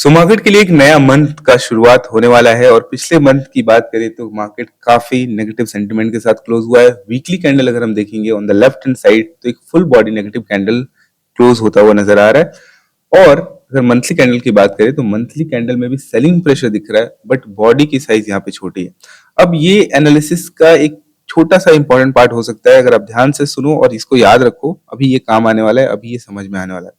Market के लिए एक नया मंथ का शुरुआत होने वाला है और पिछले मंथ की बात करें तो मार्केट काफी नेगेटिव सेंटिमेंट के साथ क्लोज हुआ है। वीकली कैंडल अगर हम देखेंगे on the left hand side तो एक full body negative candle close होता हुआ नजर आ रहा है। और अगर मंथली कैंडल की बात करें तो मंथली कैंडल में भी सेलिंग प्रेशर दिख रहा है, बट बॉडी की साइज यहाँ पे छोटी है। अब ये एनालिसिस का एक छोटा सा इंपॉर्टेंट पार्ट हो सकता है, अगर आप ध्यान से सुनो और इसको याद रखो, अभी ये काम आने वाला है, अभी ये समझ में आने वाला है।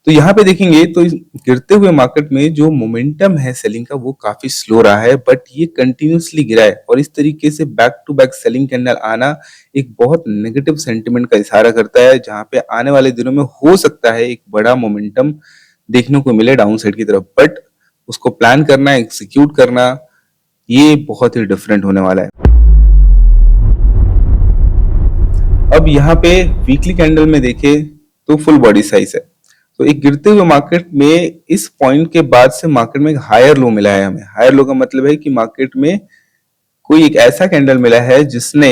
तो यहाँ पे देखेंगे तो इस गिरते हुए मार्केट में जो मोमेंटम है सेलिंग का वो काफी स्लो रहा है, बट ये कंटिन्यूसली गिरा है और इस तरीके से back to back selling candle आना एक बहुत नेगेटिव सेंटिमेंट का इशारा करता है, जहां पे आने वाले दिनों में हो सकता है एक बड़ा मोमेंटम देखने को मिले डाउन साइड की तरफ, बट उसको प्लान करना, एग्जीक्यूट करना, ये बहुत ही डिफरेंट होने वाला है। अब यहाँ पे वीकली कैंडल में देखे तो फुल बॉडी साइज है। तो एक गिरते हुए मार्केट में इस पॉइंट के बाद से मार्केट में एक हायर लो मिला है हमें। हायर लो का मतलब है कि मार्केट में कोई एक ऐसा कैंडल मिला है जिसने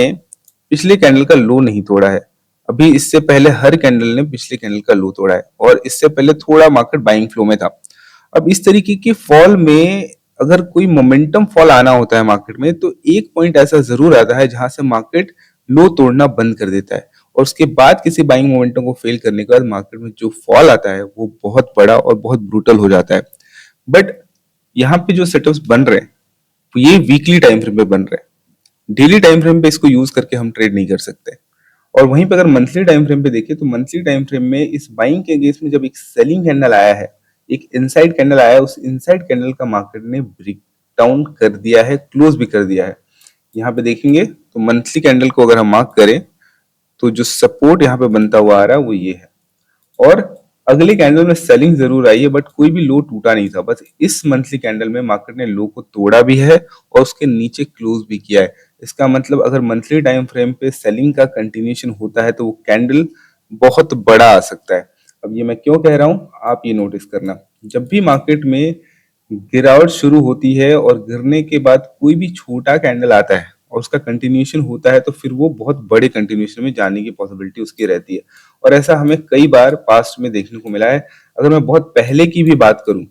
पिछले कैंडल का लो नहीं तोड़ा है। अभी इससे पहले हर कैंडल ने पिछले कैंडल का लो तोड़ा है और इससे पहले थोड़ा मार्केट बाइंग फ्लो में था। अब इस तरीके की फॉल में अगर कोई मोमेंटम फॉल आना होता है मार्केट में तो एक पॉइंट ऐसा जरूर आता है जहां से मार्केट लो तोड़ना बंद कर देता है और उसके बाद किसी बाइंग मोमेंटम को फेल करने के बाद मार्केट में जो फॉल आता है वो बहुत बड़ा और बहुत ब्रूटल हो जाता है। बट यहाँ पे जो सेटअप्स बन रहे हैं तो ये वीकली टाइम फ्रेम पे बन रहे हैं। डेली टाइम फ्रेम पे इसको यूज करके हम ट्रेड नहीं कर सकते। और वहीं पे अगर मंथली टाइम फ्रेम पे देखें तो मंथली टाइम फ्रेम में इस बाइंग के अगेंस्ट में जब एक सेलिंग कैंडल आया है, एक इनसाइड कैंडल आया है, उस इनसाइड कैंडल का मार्केट ने ब्रेक डाउन कर दिया है, क्लोज भी कर दिया है। यहाँ पे देखेंगे तो मंथली कैंडल को अगर हम मार्क करें तो जो सपोर्ट यहाँ पे बनता हुआ आ रहा है वो ये है। और अगले कैंडल में सेलिंग जरूर आई है, बट कोई भी लो टूटा नहीं था। बस इस मंथली कैंडल में मार्केट ने लो को तोड़ा भी है और उसके नीचे क्लोज भी किया है। इसका मतलब अगर मंथली टाइम फ्रेम पे सेलिंग का कंटिन्यूएशन होता है तो वो कैंडल बहुत बड़ा आ सकता है। अब ये मैं क्यों कह रहा हूं, आप ये नोटिस करना, जब भी मार्केट में गिरावट शुरू होती है और गिरने के बाद कोई भी छोटा कैंडल आता है और उसका कंटिन्यूएशन होता है तो फिर वो बहुत बड़े कंटिन्यूएशन में जाने की पॉसिबिलिटी उसकी रहती है। और ऐसा हमें कई बार पास्ट में देखने को मिला है। अगर मैं बहुत पहले की भी बात करूं,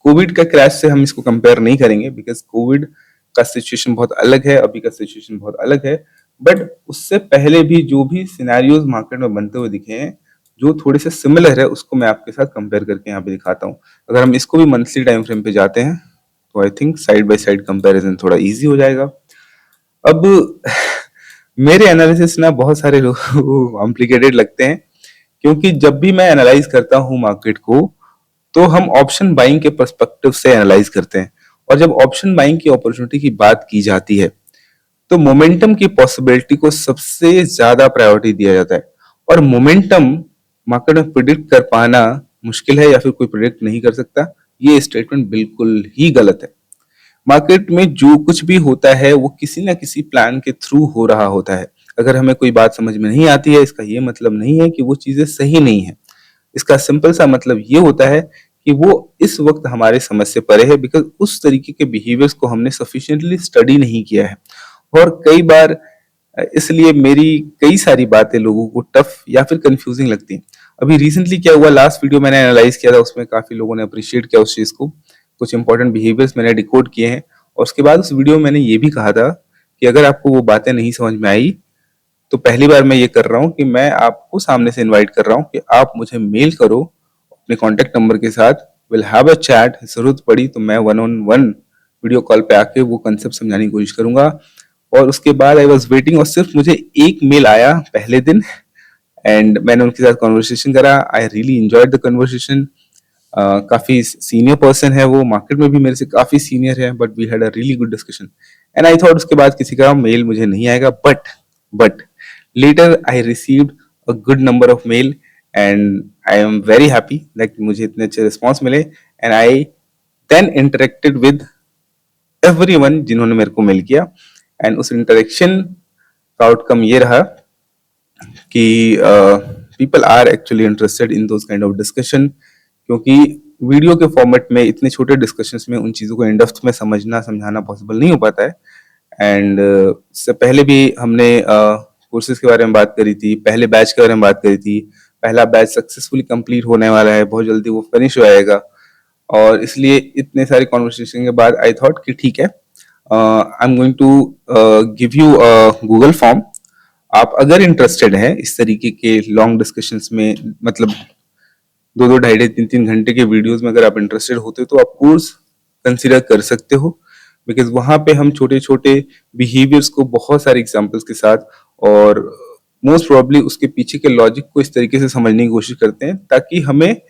कोविड का क्रैश से हम इसको कंपेयर नहीं करेंगे बिकॉज कोविड का सिचुएशन बहुत अलग है, अभी का सिचुएशन बहुत अलग है। बट उससे पहले भी जो भी सिनेरियोज मार्केट में बनते हुए दिखे हैं जो थोड़े से सिमिलर है, उसको मैं आपके साथ कंपेयर करके यहाँ पे दिखाता हूँ। अगर हम इसको भी मंथली टाइम फ्रेम पे जाते हैं तो I think side by side comparison थोड़ा इजी हो जाएगा। अब मेरे एनालिसिस ना बहुत सारे लोग कॉम्प्लिकेटेड लगते हैं, क्योंकि जब भी मैं एनालाइज करता हूँ मार्केट को तो हम ऑप्शन बाइंग के पर्सपेक्टिव से एनालाइज करते हैं। और जब ऑप्शन बाइंग की अपॉर्चुनिटी की बात की जाती है तो मोमेंटम की पॉसिबिलिटी को सबसे ज्यादा प्रायोरिटी दिया जाता है। और मोमेंटम मार्केट में प्रिडिक्ट कर पाना मुश्किल है या फिर कोई प्रिडिक्ट नहीं कर सकता, ये स्टेटमेंट बिल्कुल ही गलत है। मार्केट में जो कुछ भी होता है वो किसी ना किसी प्लान के थ्रू हो रहा होता है। अगर हमें कोई बात समझ में नहीं आती है, इसका ये मतलब नहीं है कि वो चीजें सही नहीं है। इसका सिंपल सा मतलब ये होता है कि वो इस वक्त हमारे समझ से परे है, बिकॉज उस तरीके के बिहेवियर्स को हमने सफिशिएंटली स्टडी नहीं किया है। और कई बार इसलिए मेरी कई सारी बातें लोगों को टफ या फिर कंफ्यूजिंग लगती हैं। अभी रिसेंटली क्या हुआ, लास्ट वीडियो मैंने एनालाइज किया था, उसमें काफी लोगों ने अप्रिशिएट किया उस चीज को। कुछ इंपॉर्टेंट बिहेवियर्स मैंने डिकोड किए हैं और उसके बाद उस वीडियो में मैंने ये भी कहा था कि अगर आपको वो बातें नहीं समझ में आई तो पहली बार मैं ये कर रहा हूँ कि मैं आपको सामने से इनवाइट कर रहा हूँ कि आप मुझे मेल करो अपने कॉन्टेक्ट नंबर के साथ, विल हैव अ चैट। जरूरत पड़ी तो मैं 1-on-1 वीडियो कॉल पे आके वो कंसेप्ट समझाने की कोशिश करूंगा। और उसके बाद आई वॉज वेटिंग और सिर्फ मुझे एक मेल आया पहले दिन एंड मैंने उनके साथ कॉन्वर्सेशन करा। I really enjoyed the conversation. काफी सीनियर पर्सन है वो, मार्केट में भी मेरे से काफी सीनियर है, but we had a really good discussion. And I thought उसके बाद किसी का मेल मुझे नहीं आएगा, but later I received a good number of mail and I am very happy that मुझे इतने अच्छे रिस्पॉन्स मिले। And I then interacted with everyone जिन्होंने मेरे को मेल किया। एंड उस इंटरेक्शन का आउटकम ये रहा कि people are actually interested in those kind of discussion, क्योंकि वीडियो के फॉर्मेट में इतने छोटे डिस्कशंस में उन चीज़ों को इन डेप्थ में समझना समझाना पॉसिबल नहीं हो पाता है। एंड इससे पहले भी हमने कोर्सेज के बारे में बात करी थी, पहले बैच के बारे में बात करी थी। पहला बैच सक्सेसफुली कंप्लीट होने वाला है, बहुत जल्दी वो फिनिश हो जाएगा। और इसलिए इतने सारे कॉन्वर्सेशन के बाद आई थॉट कि ठीक है, I am going to give you Google form. आप अगर इंटरेस्टेड हैं इस तरीके के लॉन्ग डिस्कशंस में, मतलब 2-2, ढाई-ढाई, 3-3 घंटे के वीडियोस में अगर आप इंटरेस्टेड होते हो तो आप कोर्स कंसिडर कर सकते हो। बिकॉज वहां पे हम छोटे छोटे बिहेवियर्स को बहुत सारे एग्जांपल्स के साथ और मोस्ट प्रोबेबली उसके पीछे के लॉजिक को इस तरीके से समझने की कोशिश करते हैं ताकि हमें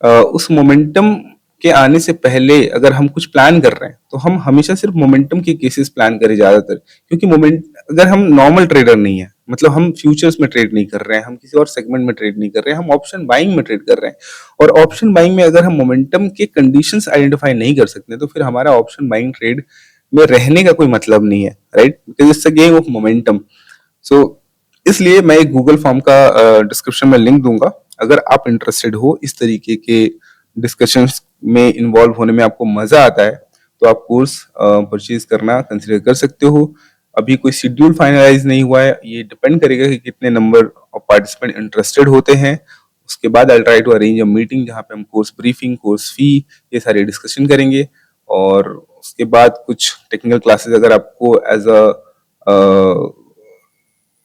उस मोमेंटम के आने से पहले अगर हम कुछ प्लान कर रहे हैं तो हम हमेशा सिर्फ मोमेंटम के केसेस प्लान करें ज्यादातर, क्योंकि मोमेंट अगर हम नॉर्मल ट्रेडर नहीं है, मतलब हम फ्यूचर्स में ट्रेड नहीं कर रहे हैं, हम किसी और सेगमेंट में ट्रेड नहीं कर रहे हैं, हम ऑप्शन बाइंग में ट्रेड कर रहे हैं। और ऑप्शन बाइंग में अगर हम मोमेंटम के कंडीशंस आइडेंटिफाई नहीं कर सकते तो फिर हमारा ऑप्शन बाइंग ट्रेड में रहने का कोई मतलब नहीं है, right? Because it's a game of momentum. So इसलिए मैं एक गूगल फॉर्म का डिस्क्रिप्शन में लिंक दूंगा। अगर आप इंटरेस्टेड हो इस तरीके के डिस्कशंस में इन्वॉल्व होने में, आपको मजा आता है, तो आप कोर्स परचेज करना कंसिडर कर सकते हो। अभी कोई शेड्यूल फाइनलाइज नहीं हुआ है, ये डिपेंड करेगा कि कितने नंबर ऑफ पार्टिसिपेंट इंटरेस्टेड होते हैं। उसके बाद I try to arrange a meeting जहाँ पे हम कोर्स ब्रीफिंग, कोर्स फी, ये सारे डिस्कशन करेंगे। और उसके बाद कुछ टेक्निकल क्लासेस अगर आपको एज अ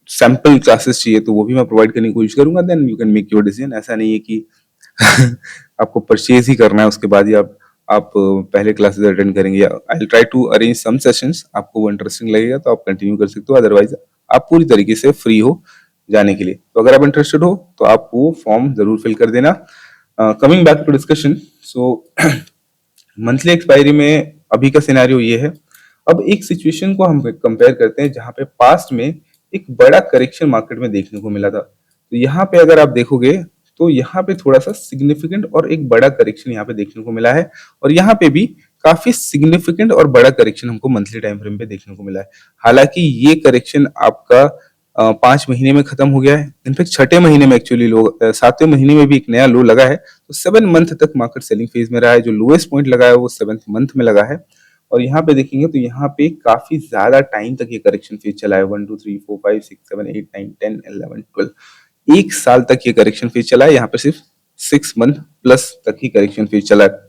सैम्पल क्लासेस चाहिए तो वो भी मैं प्रोवाइड करने की कोशिश करूंगा। Then you can make your decision. ऐसा नहीं है कि आपको परचेज ही करना है उसके बाद ही आप पहले क्लासेस अटेंड करेंगे। I will try to arrange some sessions, आपको वो इंटरेस्टिंग लगेगा तो आप कंटिन्यू कर सकते हो, अदरवाइज आप पूरी तरीके से फ्री हो जाने के लिए। तो अगर आप इंटरेस्टेड हो तो आप वो फॉर्म जरूर फिल कर देना। Coming back to discussion, so monthly expiry में अभी का सिनेरियो ये है। अब एक सिचुएशन को हम कंपेयर करते हैं जहां पे पास्ट में एक बड़ा करेक्शन मार्केट में देखने को मिला था। तो यहाँ पे अगर आप देखोगे तो यहाँ पे थोड़ा सा सिग्निफिकेंट और एक बड़ा करेक्शन यहाँ पे देखने को मिला है। और यहाँ पे भी काफी सिग्निफिकेंट और बड़ा करेक्शन हमको मंथली टाइम फ्रेम पे देखने को मिला है। हालांकि ये करेक्शन आपका 5 महीने में खत्म हो गया है। इनफैक्ट छठे महीने में एक्चुअली लोग 7वें महीने में भी एक नया लो लगा है। तो 7 मंथ तक मार्केट सेलिंग फेज में रहा है। जो लोएस्ट पॉइंट लगा है वो 7th मंथ में लगा है। और यहाँ पे देखेंगे तो यहाँ पे काफी ज्यादा टाइम तक ये करेक्शन फेज चला है। 1 2 3 4 5 6 7 8 9 10 11 12, 1 साल तक ये करेक्शन फेज चला है। यहाँ पे सिर्फ 6 मंथ प्लस तक ही करेक्शन फेज चला है।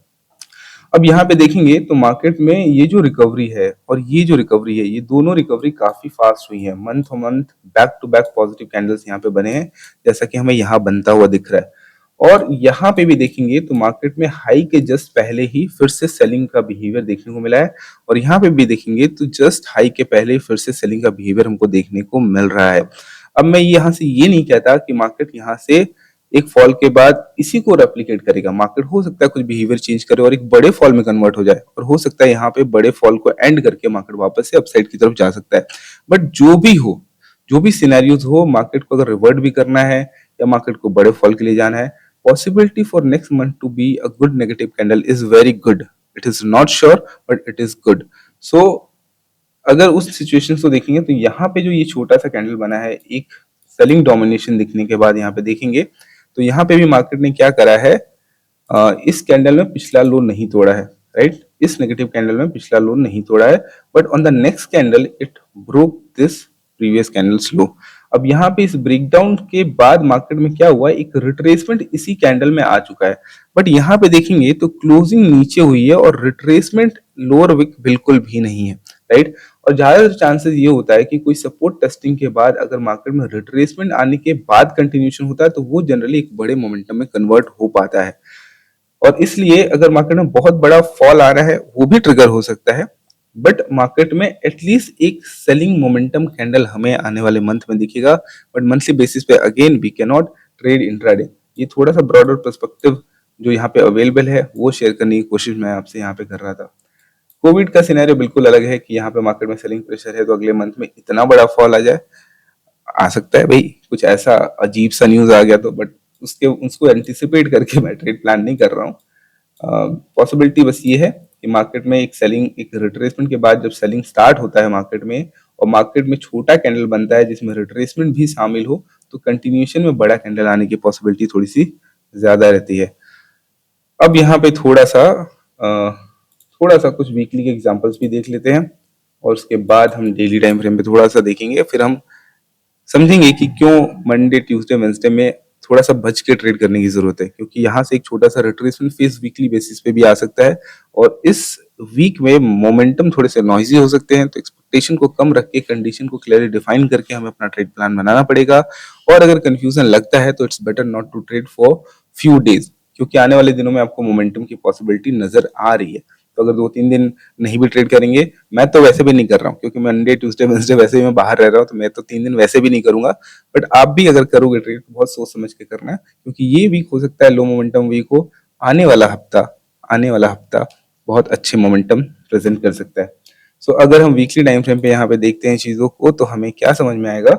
अब यहाँ पे देखेंगे तो मार्केट में ये जो रिकवरी है और ये जो रिकवरी है, ये दोनों रिकवरी काफी फास्ट हुई है। Month on month back to back positive candles यहाँ पे बने हैं, जैसा कि हमें यहाँ बनता हुआ दिख रहा है। और यहाँ पे भी देखेंगे तो मार्केट में हाई के जस्ट पहले ही फिर से सेलिंग का बिहेवियर देखने को मिला है। और यहाँ पे भी देखेंगे तो जस्ट हाई के पहले ही फिर से सेलिंग का बिहेवियर हमको देखने को मिल रहा है। अब मैं यहाँ से ये नहीं कहता कि मार्केट यहाँ से एक फॉल के बाद इसी को रेप्लिकेट करेगा। मार्केट हो सकता है कुछ बिहेवियर चेंज करे और एक बड़े फॉल में कन्वर्ट हो जाए, और हो सकता है यहाँ पे बड़े फॉल को एंड करके मार्केट वापस से अपसाइड की तरफ जा सकता है। बट जो भी हो, जो भी सिनेरियोज हो, मार्केट को अगर रिवर्ट भी करना है या मार्केट को बड़े फॉल के लिए जाना है, possibility for next month to be a good negative candle is very good. It is not sure but it is good. So अगर उस सिचुएशन को देखेंगे तो यहाँ पे जो ये छोटा सा कैंडल बना है, एक सेलिंग डोमिनेशन दिखने के बाद यहाँ पे देखेंगे तो यहाँ पे भी मार्केट ने क्या करा है, इस कैंडल में पिछला लो नहीं तोड़ा है, राइट? इस नेगेटिव कैंडल में पिछला लो नहीं तोड़ा है, but on the next candle it broke this previous candles low. अब यहाँ पे इस ब्रेकडाउन के बाद मार्केट में क्या हुआ, एक रिट्रेसमेंट इसी कैंडल में आ चुका है। बट यहाँ पे देखेंगे तो क्लोजिंग नीचे हुई है और रिट्रेसमेंट लोअर विक बिल्कुल भी नहीं है, राइट? और ज्यादातर चांसेस ये होता है कि कोई सपोर्ट टेस्टिंग के बाद अगर मार्केट में रिट्रेसमेंट आने के बाद कंटिन्यूशन होता है तो वो जनरली एक बड़े मोमेंटम में कन्वर्ट हो पाता है। और इसलिए अगर मार्केट में बहुत बड़ा फॉल आ रहा है वो भी ट्रिगर हो सकता है, बट मार्केट में एटलीस्ट एक सेलिंग मोमेंटम कैंडल हमें आने वाले मंथ में दिखेगा। बट मंथली बेसिस पे again we can not trade intraday. ये थोड़ा सा ब्रॉडर पर्सपेक्टिव जो यहाँ पे अवेलेबल है वो शेयर करने की कोशिश मैं आपसे यहाँ पे कर रहा था। कोविड का सिनेरियो बिल्कुल अलग है कि यहाँ पे मार्केट में सेलिंग प्रेशर है तो अगले मंथ में इतना बड़ा फॉल आ जाए, आ सकता है भाई, कुछ ऐसा अजीब सा न्यूज आ गया तो। बट उसके उसको एंटिसिपेट करके मैं ट्रेड प्लान नहीं कर रहा हूँ। पॉसिबिलिटी बस ये है कि मार्केट में एक सेलिंग, एक रिट्रेसमेंट के बाद जब सेलिंग स्टार्ट होता है मार्केट में और मार्केट में छोटा कैंडल बनता है जिसमें रिट्रेसमेंट भी शामिल हो, तो कंटिन्यूएशन में बड़ा कैंडल आने की पॉसिबिलिटी थोड़ी सी ज्यादा रहती है। अब यहाँ पे थोड़ा सा कुछ वीकली के एग्जांपल्स भी देख लेते हैं और उसके बाद हम डेली टाइम फ्रेम पे थोड़ा सा देखेंगे। फिर हम समझेंगे कि क्यों मंडे ट्यूसडे वेंसडे में थोड़ा सा बच के ट्रेड करने की जरूरत है, क्योंकि यहाँ से एक छोटा सा रिट्रेसमेंट फेज वीकली बेसिस पे भी आ सकता है और इस वीक में मोमेंटम थोड़े से नॉइजी हो सकते हैं। तो एक्सपेक्टेशन को कम रख के, कंडीशन को क्लियरली डिफाइन करके हमें अपना ट्रेड प्लान बनाना पड़ेगा। और अगर कंफ्यूजन लगता है तो it's better not to trade for few days, क्योंकि आने वाले दिनों में आपको मोमेंटम की पॉसिबिलिटी नजर आ रही है। तो अगर 2-3 दिन नहीं भी ट्रेड करेंगे, मैं तो वैसे भी नहीं कर रहा हूँ, क्योंकि मंडे ट्यूसडे वेडनेसडे वैसे भी मैं बाहर रह रहा हूँ, तो मैं तो 3 दिन वैसे भी नहीं करूंगा। बट आप भी अगर करोगे ट्रेड तो बहुत सोच समझ के करना है, क्योंकि ये वीक हो सकता है लो मोमेंटम वीक हो। आने वाला हफ्ता बहुत अच्छे मोमेंटम प्रेजेंट कर सकता है। सो अगर हम वीकली टाइम फ्रेम पे यहाँ पे देखते हैं चीजों को, तो हमें क्या समझ में आएगा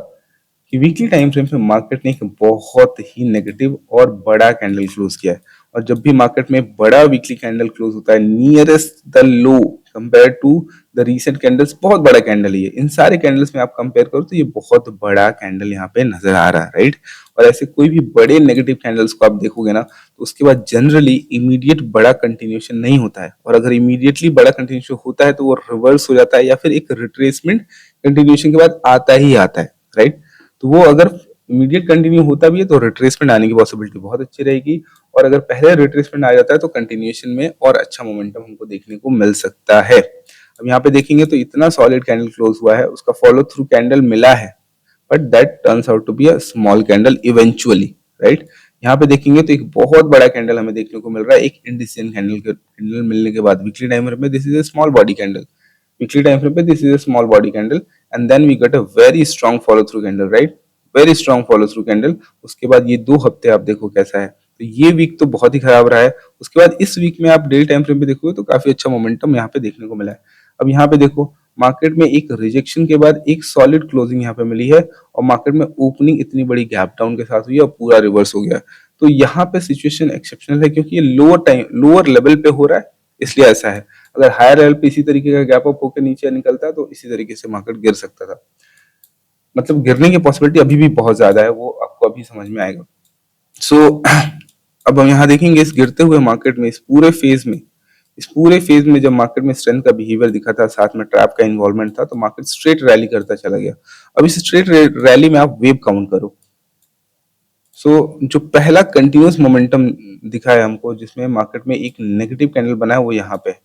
कि वीकली टाइम फ्रेम पे मार्केट ने एक बहुत ही नेगेटिव और बड़ा कैंडल क्लोज किया है। और जब भी मार्केट में बड़ा वीकली कैंडल क्लोज होता है nearest the low compare to the recent candles, बहुत बड़ा कैंडल है ये। इन सारे कैंडल्स में आप कंपेयर करो तो ये बहुत बड़ा कैंडल यहाँ पे नजर आ रहा है, राइट। और ऐसे कोई भी बड़े नेगेटिव कैंडल्स को आप देखोगे ना, तो उसके बाद जनरली इमीडिएट बड़ा कंटिन्यूएशन नहीं होता है। और अगर इमीडिएटली बड़ा कंटिन्यूएशन होता है तो वो रिवर्स हो जाता है या फिर एक रिट्रेसमेंट कंटिन्यूएशन के बाद आता ही आता है, राइट। तो वो अगर इमीडिएट कंटिन्यू होता भी है तो रिट्रेसमेंट आने की पॉसिबिलिटी बहुत अच्छी रहेगी। और अगर पहले रिट्रेसमेंट आ जाता है तो कंटिन्यूएशन में और अच्छा मोमेंटम हमको देखने को मिल सकता है। अब यहाँ पे देखेंगे तो इतना सॉलिड कैंडल क्लोज हुआ है, उसका फॉलो थ्रू कैंडल मिला है, but that turns out to be a small candle eventually, right. यहाँ पे देखेंगे तो एक बहुत बड़ा कैंडल हमें देखने को मिल रहा है एक इंडिसियन कैंडल मिलने के बाद वीकली टाइम फ्रेम में। This is a small body candle, weekly time frame पे this is a small body candle, and then we get a very strong follow through candle, right, very strong follow through candle. उसके बाद ये 2 हफ्ते आप देखो कैसा है। तो ये वीक तो बहुत ही खराब रहा है। उसके बाद इस वीक में आप डेली टाइम फ्रेम पे देखोगे तो काफी अच्छा मोमेंटम यहाँ पे देखने को मिला है। अब यहाँ पे देखो मार्केट में एक रिजेक्शन के बाद एक सॉलिड क्लोजिंग यहाँ पे मिली है, और मार्केट में ओपनिंग इतनी बड़ी गैप डाउन के साथ हुई है और पूरा रिवर्स हो गया। तो यहाँ पे सिचुएशन एक्सेप्शनल है, क्योंकि ये लोअर लेवल पे हो रहा है, इसलिए ऐसा है। अगर हायर लेवल पे इसी तरीके का गैप अप होकर नीचे निकलता तो इसी तरीके से मार्केट गिर सकता था। मतलब गिरने की पॉसिबिलिटी अभी भी बहुत ज्यादा है, वो आपको अभी समझ में आएगा। सो अब हम यहाँ देखेंगे इस गिरते हुए मार्केट में इस पूरे फेज में जब मार्केट में स्ट्रेंथ का बिहेवियर दिखा था, साथ में ट्रैप का इन्वॉल्वमेंट था, तो मार्केट स्ट्रेट रैली करता चला गया। अब इस स्ट्रेट रैली में आप वेव काउंट करो। जो पहला कंटिन्यूस मोमेंटम दिखा है हमको, जिसमें मार्केट में एक नेगेटिव कैंडल बना है, वो यहाँ पे।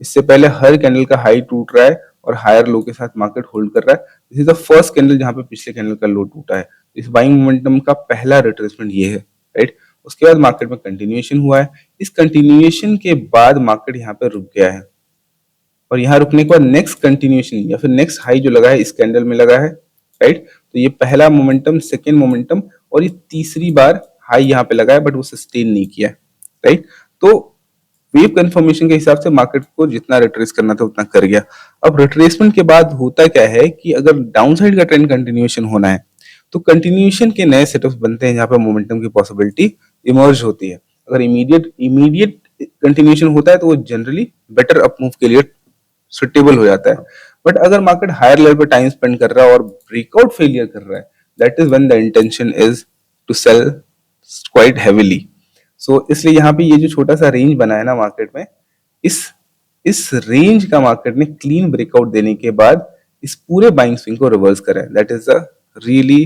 इससे पहले हर कैंडल का हाई टूट रहा है और हायर लो के साथ मार्केट होल्ड कर रहा है। This is the first candle जहां पे पिछले कैंडल का लो टूटा है। इस बाइंग मोमेंटम का पहला रिट्रेसमेंट ये है, राइट। उसके बाद मार्केट में कंटिन्यूएशन हुआ है। इस कंटिन्यूएशन के बाद मार्केट यहाँ पे रुक गया है, और यहाँ रुकने के बाद नेक्स्ट कंटिन्यूएशन या फिर नेक्स्ट हाई जो लगा है इस कैंडल में लगा है, राइट। तो ये पहला मोमेंटम, सेकेंड मोमेंटम, और ये तीसरी बार हाई यहाँ पे लगा है, बट वो सस्टेन नहीं किया, राइट। तो वेव कंफर्मेशन के हिसाब से मार्केट को जितना रिट्रेस करना था उतना कर गया। अब रिट्रेसमेंट के बाद होता क्या है कि अगर डाउनसाइड का ट्रेंड कंटिन्यूएशन होना है तो कंटिन्यूएशन के नए सेटअप्स बनते हैं जहां पे मोमेंटम की पॉसिबिलिटी इमर्ज होती है। अगर इमीडिएट कंटिन्यूएशन होता है तो वो जनरली बेटर अप मूव के लिए सुटेबल हो जाता है। बट अगर मार्केट हायर लेवल पे टाइम स्पेंड कर रहा है और ब्रेकआउट फेलियर कर रहा है, that is when the intention is to sell quite heavily. इसलिए यहाँ पे ये जो छोटा सा रेंज बना है ना मार्केट में, इस इस रेंज का मार्केट ने क्लीन ब्रेकआउट देने के बाद इस पूरे बाइंग स्विंग को रिवर्स करा है। That is a really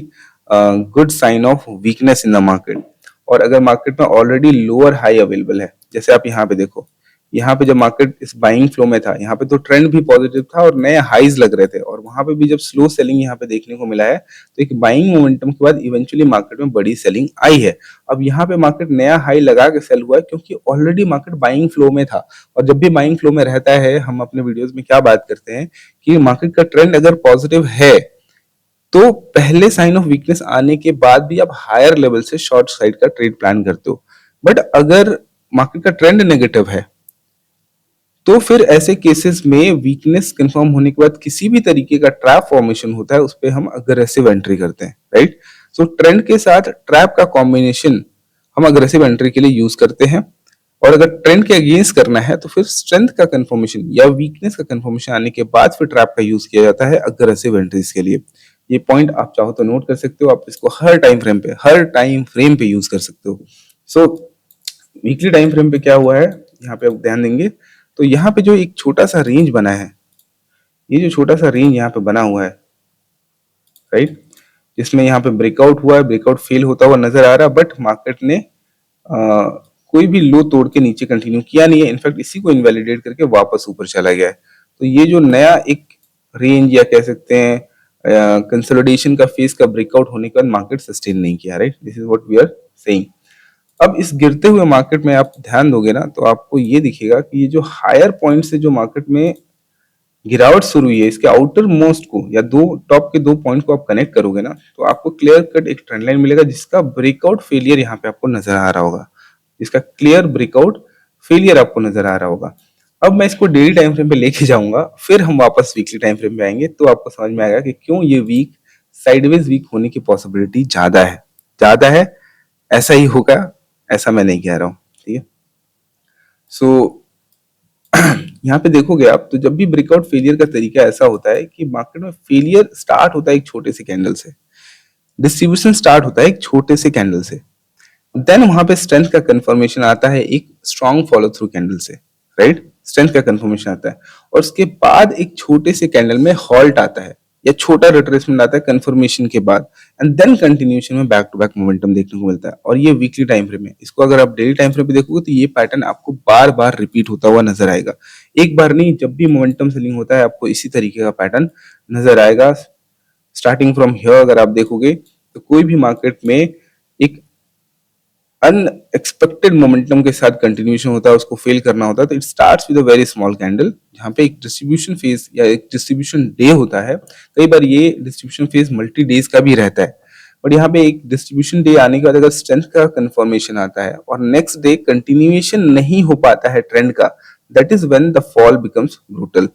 good sign of weakness in the market. और अगर मार्केट में ऑलरेडी लोअर हाई अवेलेबल है, जैसे आप यहाँ पे देखो, यहाँ पे जब मार्केट इस बाइंग फ्लो में था, यहाँ पे तो ट्रेंड भी पॉजिटिव था और नए हाईज लग रहे थे, और वहां पे भी जब स्लो सेलिंग यहाँ पे देखने को मिला है तो एक बाइंग मोमेंटम के बाद इवेंचुअली मार्केट में बड़ी सेलिंग आई है। अब यहाँ पे मार्केट नया हाई लगा के सेल हुआ है, क्योंकि ऑलरेडी मार्केट बाइंग फ्लो में था। और जब भी बाइंग फ्लो में रहता है, हम अपने वीडियोस में क्या बात करते हैं कि मार्केट का ट्रेंड अगर पॉजिटिव है तो पहले साइन ऑफ वीकनेस आने के बाद भी आप हायर लेवल से शॉर्ट साइड का ट्रेड प्लान करते हो। बट अगर मार्केट का ट्रेंड नेगेटिव है तो फिर ऐसे केसेस में वीकनेस कंफर्म होने के बाद किसी भी तरीके का ट्रैप फॉर्मेशन होता है, उस पर हम अग्रेसिव एंट्री करते हैं, राइट। ट्रेंड के साथ ट्रैप का कॉम्बिनेशन हम अग्रेसिव एंट्री के लिए यूज करते हैं। और अगर ट्रेंड के अगेंस्ट करना है तो फिर स्ट्रेंथ का कंफर्मेशन या वीकनेस का कंफर्मेशन आने के बाद फिर ट्रैप का यूज किया जाता है अग्रेसिव एंट्रीज के लिए। ये पॉइंट आप चाहो तो नोट कर सकते हो, आप इसको हर टाइम फ्रेम पे यूज कर सकते हो। वीकली टाइम फ्रेम पे क्या हुआ है यहाँ पे आप ध्यान देंगे तो यहाँ पे जो एक छोटा सा रेंज बना है, ये जो छोटा सा रेंज यहाँ पे बना हुआ है, राइट, जिसमें यहाँ पे ब्रेकआउट हुआ है, ब्रेकआउट फेल होता हुआ नजर आ रहा है, बट मार्केट ने कोई भी लो तोड़ के नीचे कंटिन्यू किया नहीं है, इनफैक्ट इसी को इनवैलिडेट करके वापस ऊपर चला गया है। तो ये जो नया एक रेंज या कह सकते हैं कंसोलिडेशन का फेज का ब्रेकआउट होने के बाद मार्केट सस्टेन नहीं किया, right, this is what we are saying. अब इस गिरते हुए मार्केट में आप ध्यान दोगे ना तो आपको ये दिखेगा कि ये जो हायर पॉइंट से जो मार्केट में गिरावट शुरू हुई है, इसके आउटर मोस्ट को या दो टॉप के दो पॉइंट को आप कनेक्ट करोगे ना तो आपको क्लियर कट एक ट्रेंड लाइन मिलेगा जिसका ब्रेकआउट फेलियर यहाँ पे आपको नजर आ रहा होगा, इसका क्लियर ब्रेकआउट फेलियर आपको नजर आ रहा होगा। अब मैं इसको डेली टाइम फ्रेम पे लेके जाऊंगा, फिर हम वापस वीकली टाइम फ्रेम पे आएंगे तो आपको समझ में आएगा कि क्यों ये वीक साइडवेज वीक होने की पॉसिबिलिटी ज्यादा है। ऐसा ही होगा, ऐसा मैं नहीं कह रहा हूँ, ठीक है। सो यहाँ पे देखोगे आप तो जब भी ब्रेकआउट फेलियर का तरीका ऐसा होता है कि मार्केट में फेलियर स्टार्ट होता है एक छोटे से कैंडल से, डिस्ट्रीब्यूशन स्टार्ट होता है एक छोटे से कैंडल से, देन वहां पे स्ट्रेंथ का कंफर्मेशन आता है एक स्ट्रॉन्ग फॉलो थ्रू कैंडल से, राइट, स्ट्रेंथ का कंफर्मेशन आता है और उसके बाद एक छोटे से कैंडल में हॉल्ट आता है या छोटा रिट्रेसमेंट आता है कंफर्मेशन के बाद, एंड देन कंटिन्यूएशन में बैक टू बैक मोमेंटम देखने को मिलता है। और ये वीकली टाइम फ्रेम है, इसको अगर आप डेली टाइम फ्रेम पे देखोगे तो ये पैटर्न आपको बार बार रिपीट होता हुआ नजर आएगा। एक बार नहीं, जब भी मोमेंटम सेलिंग होता है आपको इसी तरीके का पैटर्न नजर आएगा। स्टार्टिंग फ्रॉम हियर अगर आप देखोगे तो कोई भी मार्केट में एक अनएक्सपेक्टेड मोमेंटम के साथ कंटिन्यूएशन होता है, उसको फेल करना होता है तो it starts with a very small candle, जहां पे एक डिस्ट्रीब्यूशन फेज या एक डिस्ट्रीब्यूशन डे होता है। कई बार ये डिस्ट्रीब्यूशन फेज मल्टी डेज का भी रहता है, बट यहाँ पे एक डिस्ट्रीब्यूशन डे आने के बाद अगर स्ट्रेंथ का कंफर्मेशन आता है और नेक्स्ट डे कंटिन्यूएशन नहीं हो पाता है ट्रेंड का, that is when the fall becomes brutal.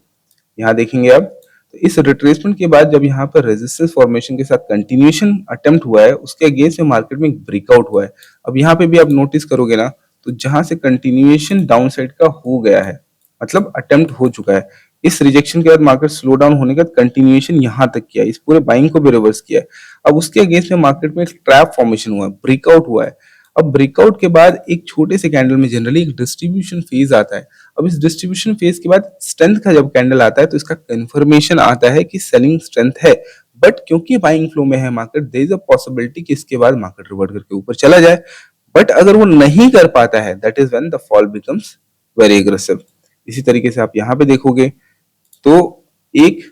यहाँ देखेंगे आप तो इस रिट्रेसमेंट के बाद जब यहाँ पर रेजिस्टेंस फॉर्मेशन के साथ कंटिन्यूएशन अटेम्प्ट हुआ है, उसके अगेंस्ट में मार्केट में ब्रेकआउट हुआ है। अब यहाँ पे भी आप नोटिस करोगे ना तो जहां से कंटिन्यूएशन डाउन साइड का हो गया है, मतलब अटेम्प्ट हो चुका है, इस रिजेक्शन के बाद मार्केट स्लो डाउन होने के बाद कंटिन्यूएशन यहां तक किया, इस पूरे बाइंग को भी रिवर्स किया है। अब उसके अगेंस्ट में मार्केट में एक ट्रैप फॉर्मेशन हुआ है, ब्रेकआउट हुआ है। अब ब्रेकआउट के बाद एक छोटे से कैंडल में जनरली एक डिस्ट्रीब्यूशन फेज आता है। अब इस डिस्ट्रीब्यूशन फेज के बाद स्ट्रेंथ का जब कैंडल आता है तो इसका कंफर्मेशन आता है कि सेलिंग स्ट्रेंथ है, बट क्योंकि बाइंग फ्लो में है market, there is a possibility कि इसके बाद मार्केट रिवर्ट करके ऊपर चला जाए। बट अगर वो नहीं कर पाता है that is when the fall becomes very aggressive. इसी तरीके से आप यहाँ पे देखोगे तो एक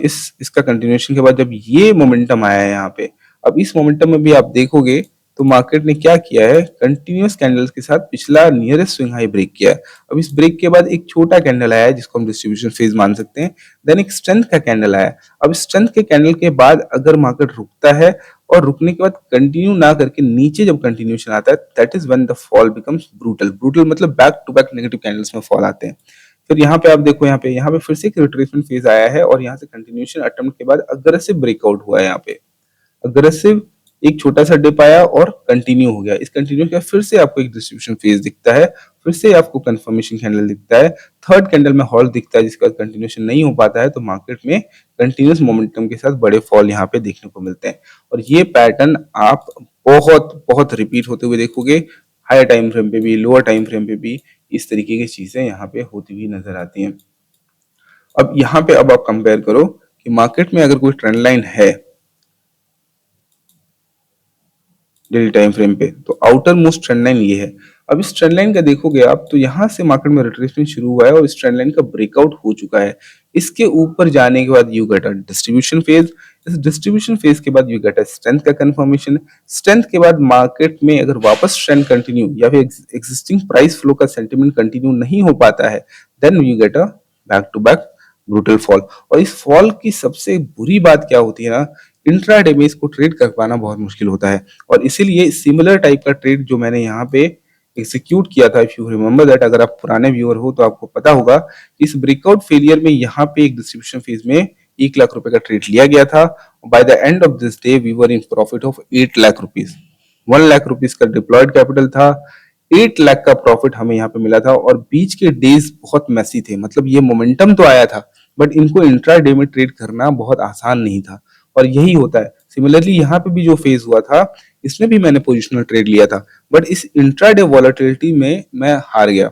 इसका कंटिन्यूएशन के बाद जब ये मोमेंटम आया है यहाँ पे, अब इस मोमेंटम में भी आप देखोगे तो मार्केट ने क्या किया है, कंटिन्यूअस कैंडल्स के साथ पिछला नियरेस्ट स्विंग हाई ब्रेक किया है। अब इस ब्रेक के बाद एक छोटा कैंडल आया है जिसको हम डिस्ट्रीब्यूशन फेज मान सकते हैं, देन एक स्ट्रेंथ का कैंडल आया। अब स्ट्रेंथ के कैंडल के बाद अगर मार्केट रुकता है और रुकने के बाद कंटिन्यू ना करके नीचे जब कंटिन्यूएशन आता है, that is when the fall becomes brutal. Brutal मतलब back to back negative candles में फॉल आते हैं। फिर यहाँ पे आप देखो, यहाँ पे फिर से एक रिट्रेसमेंट फेज आया है और यहाँ से कंटिन्यूएशन अटेम्प्ट के बाद अग्रेसिव ब्रेकआउट हुआ है। यहाँ पे अग्रेसिव एक छोटा सा डिप आया और कंटिन्यू हो गया। इस कंटिन्यू के फिर से आपको एक डिस्ट्रीब्यूशन फेज दिखता है, फिर से आपको कंफर्मेशन कैंडल दिखता है, थर्ड कैंडल में हॉल्ट दिखता है जिसका कंटिन्यूएशन नहीं हो पाता है, तो मार्केट में कंटिन्यूस मोमेंटम के साथ बड़े फॉल यहाँ पे देखने को मिलते हैं। और ये पैटर्न आप बहुत बहुत रिपीट होते हुए देखोगे, हायर टाइम फ्रेम पे भी, लोअर टाइम फ्रेम पे भी इस तरीके की चीजें यहाँ पे होती हुई नजर आती हैं। अब यहाँ पे अब आप कंपेयर करो कि मार्केट में अगर कोई ट्रेंड लाइन है डेली टाइम फ्रेम पे, तो आउटर मोस्ट ट्रेंड लाइन ये है। अब इस ट्रेंड लाइन का देखोगे आप तो यहां से मार्केट में रिट्रेसमेंट शुरू हुआ है और इस ट्रेंड लाइन का ब्रेकआउट हो चुका है। इसके ऊपर जाने के बाद you get a distribution phase, इस डिस्ट्रीब्यूशन फेज के बाद यू गेट अ स्ट्रेंथ का कंफर्मेशन। स्ट्रेंथ के बाद मार्केट में अगर वापस ट्रेंड कंटिन्यू या फिर एग्जिस्टिंग प्राइस फ्लो का सेंटिमेंट कंटिन्यू नहीं हो पाता है, then you get a back to back brutal fall. और इस फॉल की सबसे बुरी बात क्या होती है ना, इंट्राडे में इसको ट्रेड कर पाना बहुत मुश्किल होता है। और इसीलिए सिमिलर टाइप का ट्रेड जो मैंने यहाँ पे एग्जीक्यूट किया था, इफ यू रिमेंबर दैट, अगर आप पुराने व्यूअर हो तो आपको पता होगा कि इस ब्रेकआउट फेलियर में यहाँ पे एक डिस्ट्रीब्यूशन फेज में 1 लाख रुपए का ट्रेड लिया गया था। By the end of this day we were in profit of 8 lakh rupees. 1 lakh rupees का डिप्लॉयड कैपिटल था, 8 लाख का प्रॉफिट हमें यहाँ पे मिला था। और बीच के डेज बहुत मैसी थे, मतलब ये मोमेंटम तो आया था बट इनको इंट्रा डे में ट्रेड करना बहुत आसान नहीं था। और यही होता है, सिमिलरली यहाँ पे भी जो फेज हुआ था इसमें भी मैंने पोजिशनल ट्रेड लिया था, बट इस इंट्राडे वॉलेटिलिटी में मैं हार गया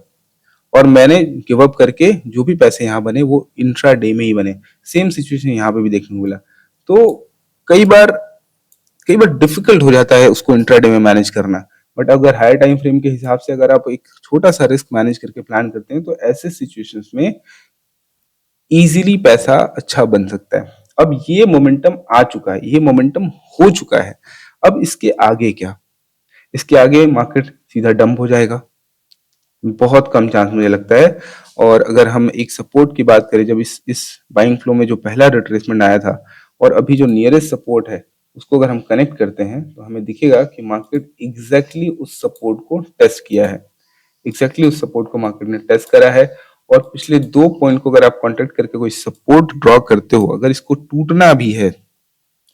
और मैंने गिव अप करके जो भी पैसे यहाँ बने वो इंट्रा डे में ही बने। सेम सिचुएशन यहाँ पे भी देखने को मिला। तो कई बार कई बार डिफिकल्ट हो जाता है उसको इंट्राडे में मैनेज करना। बट अगर हायर टाइम फ्रेम के हिसाब से अगर आप एक छोटा सा रिस्क मैनेज करके प्लान करते हैं तो ऐसे सिचुएशंस में इजीली पैसा अच्छा बन सकता है। अब ये मोमेंटम आ चुका है, ये मोमेंटम हो चुका है। अब इसके आगे क्या? इसके आगे मार्केट सीधा डंप हो जाएगा, बहुत कम चांस मुझे लगता है। और अगर हम एक सपोर्ट की बात करें, जब इस बाइंग फ्लो में जो पहला रिट्रेसमेंट आया था और अभी जो नियरेस्ट सपोर्ट है उसको अगर हम कनेक्ट करते हैं तो हमें दिखेगा कि मार्केट एग्जैक्टली उस सपोर्ट को टेस्ट किया है, एग्जैक्टली उस सपोर्ट को मार्केट ने टेस्ट करा है। और पिछले 2 पॉइंट को अगर आप कॉन्टेक्ट करके कोई सपोर्ट ड्रॉ करते हो, अगर इसको टूटना भी है,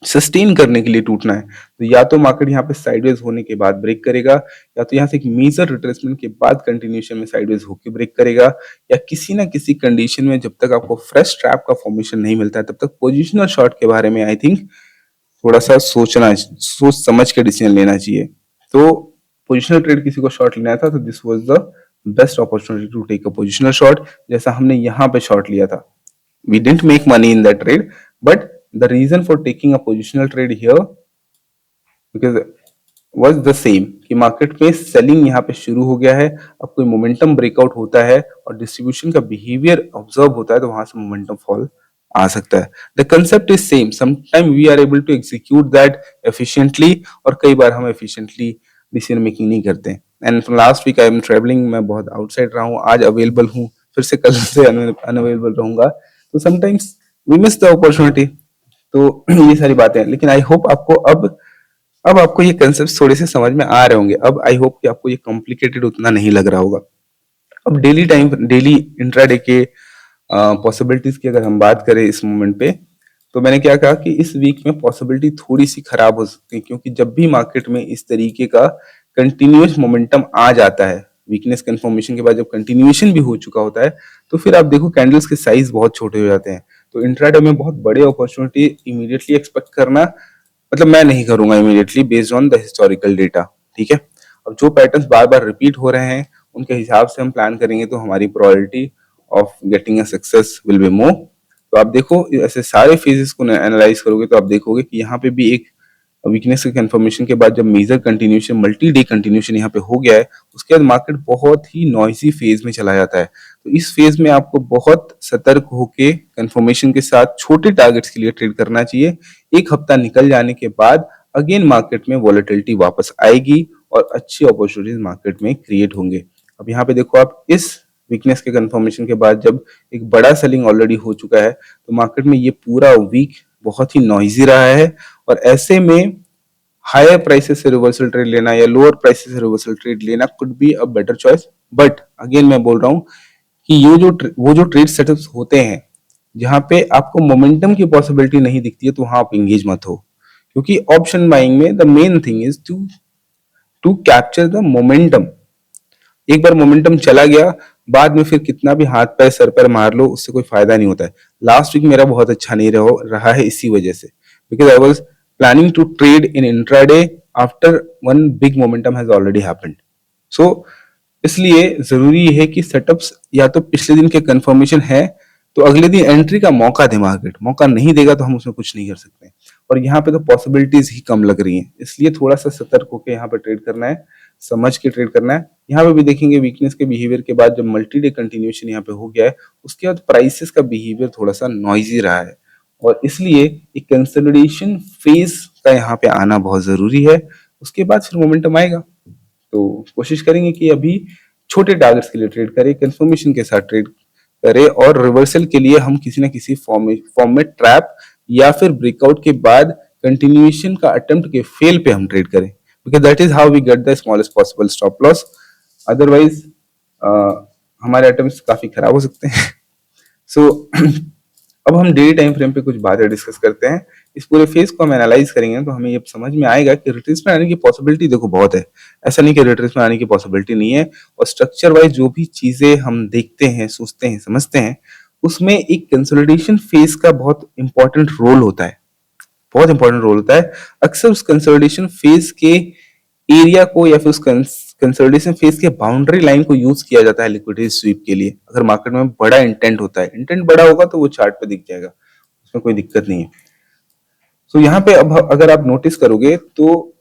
सस्टेन करने के लिए टूटना है, तो या तो मार्केट यहाँ पे साइडवेज होने के बाद ब्रेक करेगा, या तो यहाँ से एक मेजर रिट्रेसमेंट के बाद कंटिन्यूएशन में साइडवेज होकर ब्रेक करेगा, या किसी ना किसी कंडीशन में जब तक आपको फ्रेश ट्रैप का फॉर्मेशन नहीं मिलता है तब तक पोजिशनल शॉर्ट के बारे में आई थिंक थोड़ा सा सोच समझ के डिसीजन लेना चाहिए। तो पोजिशनल ट्रेड किसी को शॉर्ट लेना था तो this was the best opportunity to take a positional short, जैसा हमने यहाँ पे शॉर्ट लिया था। We didn't make money in that trade, but the reason for taking a positional trade here because was the same कि market में selling यहाँ पे शुरू हो गया है। अब कोई मोमेंटम ब्रेकआउट होता है और डिस्ट्रीब्यूशन का बिहेवियर ऑब्जर्व होता है तो वहां से मोमेंटम फॉल आ सकता है। The concept is same, sometime we are able to execute that efficiently और कई बार हम एफिशिएंटली डिसीजन मेकिंग नहीं करते। And last week I am travelling, मैं बहुत आउटसाइड रहा हूँ, आज अवेलेबल हूँ, फिर से कल से अनअवेलेबल रहूंगा, तो sometimes we miss the opportunity. तो ये सारी बातें हैं, लेकिन आई होप आपको अब आपको ये कंसेप्ट थोड़े से समझ में आ रहे होंगे। अब आई होप कि आपको ये कॉम्प्लिकेटेड उतना नहीं लग रहा होगा। अब डेली इंट्राडे के पॉसिबिलिटीज की अगर हम बात करें इस मोमेंट पे, तो मैंने क्या कहा कि इस वीक में पॉसिबिलिटी थोड़ी सी खराब हो सकती है, क्योंकि जब भी मार्केट में इस तरीके का कंटिन्यूस मोमेंटम आ जाता है, वीकनेस कंफर्मेशन के बाद जब कंटिन्यूएशन भी हो चुका होता है, तो फिर आप देखो कैंडल्स के साइज बहुत छोटे हो जाते हैं। तो इंट्राडे में बहुत बड़े अपॉर्चुनिटी इमीडिएटली एक्सपेक्ट करना, मतलब मैं नहीं करूंगा immediately based on the historical data. ठीक है, अब जो पैटर्न्स बार बार रिपीट हो रहे हैं उनके हिसाब से हम प्लान करेंगे तो हमारी probability of getting a success will be more. तो आप देखो ऐसे सारे फेजेस को एनालाइज करोगे तो आप देखोगे कि यहाँ पे भी एक वीकनेस के कंफर्मेशन के बाद जब major continuation, multi day continuation यहाँ पे हो गया है, उसके बाद मार्केट बहुत ही नॉइजी फेज में चला जाता है। तो इस फेज में आपको बहुत सतर्क होके कंफर्मेशन के साथ छोटे टारगेट्स के लिए ट्रेड करना चाहिए। एक हफ्ता निकल जाने के बाद अगेन मार्केट में वॉलेटिलिटी वापस आएगी और अच्छी अपॉर्चुनिटीज मार्केट में क्रिएट होंगे। अब यहाँ पे देखो आप, इस वीकनेस के कंफर्मेशन के बाद जब एक बड़ा सेलिंग ऑलरेडी हो चुका है तो मार्केट में ये पूरा वीक बहुत ही नॉइजी रहा है, और ऐसे में हायर प्राइसेस से रिवर्सल ट्रेड लेना या लोअर प्राइसेस से रिवर्सल ट्रेड लेना could be a better choice. But again मैं बोल रहा हूँ कि ये वो जो ट्रेड सेटअप्स होते हैं जहां पे आपको मोमेंटम की पॉसिबिलिटी नहीं दिखती है, तो वहां आप इंगेज मत हो, क्योंकि ऑप्शन बाइंग में the main thing is to capture the momentum. एक बार मोमेंटम चला गया, बाद में फिर कितना भी हाथ पैर सर पैर मार लो उससे कोई फायदा नहीं होता है। लास्ट वीक मेरा बहुत अच्छा नहीं रहा है इसी वजह से, because I was planning to trade in intraday after one big momentum has already happened. So इसलिए जरूरी है कि सेटअप्स या तो पिछले दिन के कंफर्मेशन है तो अगले दिन एंट्री का मौका दे, मार्केट मौका नहीं देगा तो हम उसमें कुछ नहीं कर सकते। और यहाँ पे तो पॉसिबिलिटीज ही कम लग रही हैं, इसलिए थोड़ा सा सतर्क होकर यहाँ पे ट्रेड करना है, समझ के ट्रेड करना है। यहाँ पे भी देखेंगे वीकनेस के बिहेवियर के बाद जब मल्टी डे कंटिन्यूएशन यहाँ पे हो गया है, उसके बाद प्राइसेस का बिहेवियर थोड़ा सा नॉइजी रहा है, और इसलिए एक कंसोलिडेशन फेज का यहाँ पे आना बहुत जरूरी है। उसके बाद फिर मोमेंटम आएगा। तो कोशिश करेंगे कि अभी छोटे टारगेट्स के लिए ट्रेड करें, कंफर्मेशन के साथ ट्रेड करें, और रिवर्सल के लिए हम किसी ना किसी फॉर्म में ट्रैप या फिर ब्रेकआउट के बाद कंटिन्यूएशन का अटेम्प्ट के फेल पे हम ट्रेड करें, because that is how we get the smallest possible stop loss. Otherwise हमारे अटेम्प्ट काफी खराब हो सकते हैं। सो अब हम डेली टाइम फ्रेम पे कुछ बातें डिस्कस करते हैं। इस पूरे फेज को हम एनालाइज करेंगे तो हमें ये समझ में आएगा कि रिट्रेसमेंट आने की पॉसिबिलिटी देखो बहुत है, ऐसा नहीं कि रिट्रेसमेंट आने की पॉसिबिलिटी नहीं है। और स्ट्रक्चर वाइज जो भी चीजें हम देखते हैं, सोचते हैं, समझते हैं, उसमें एक कंसोलिडेशन फेज का बहुत इंपॉर्टेंट रोल होता है, बहुत इंपॉर्टेंट रोल होता है। अक्सर उस कंसोलिडेशन फेज के एरिया को या फिर उस कंसोलिडेशन फेज के बाउंड्री लाइन को यूज किया जाता है लिक्विडिटी स्वीप के लिए। अगर मार्केट में बड़ा इंटेंट होता है, इंटेंट बड़ा होगा तो वो चार्ट पे दिख जाएगा, उसमें कोई दिक्कत नहीं है। सो यहाँ पे अब अगर आप नोटिस करोगे तो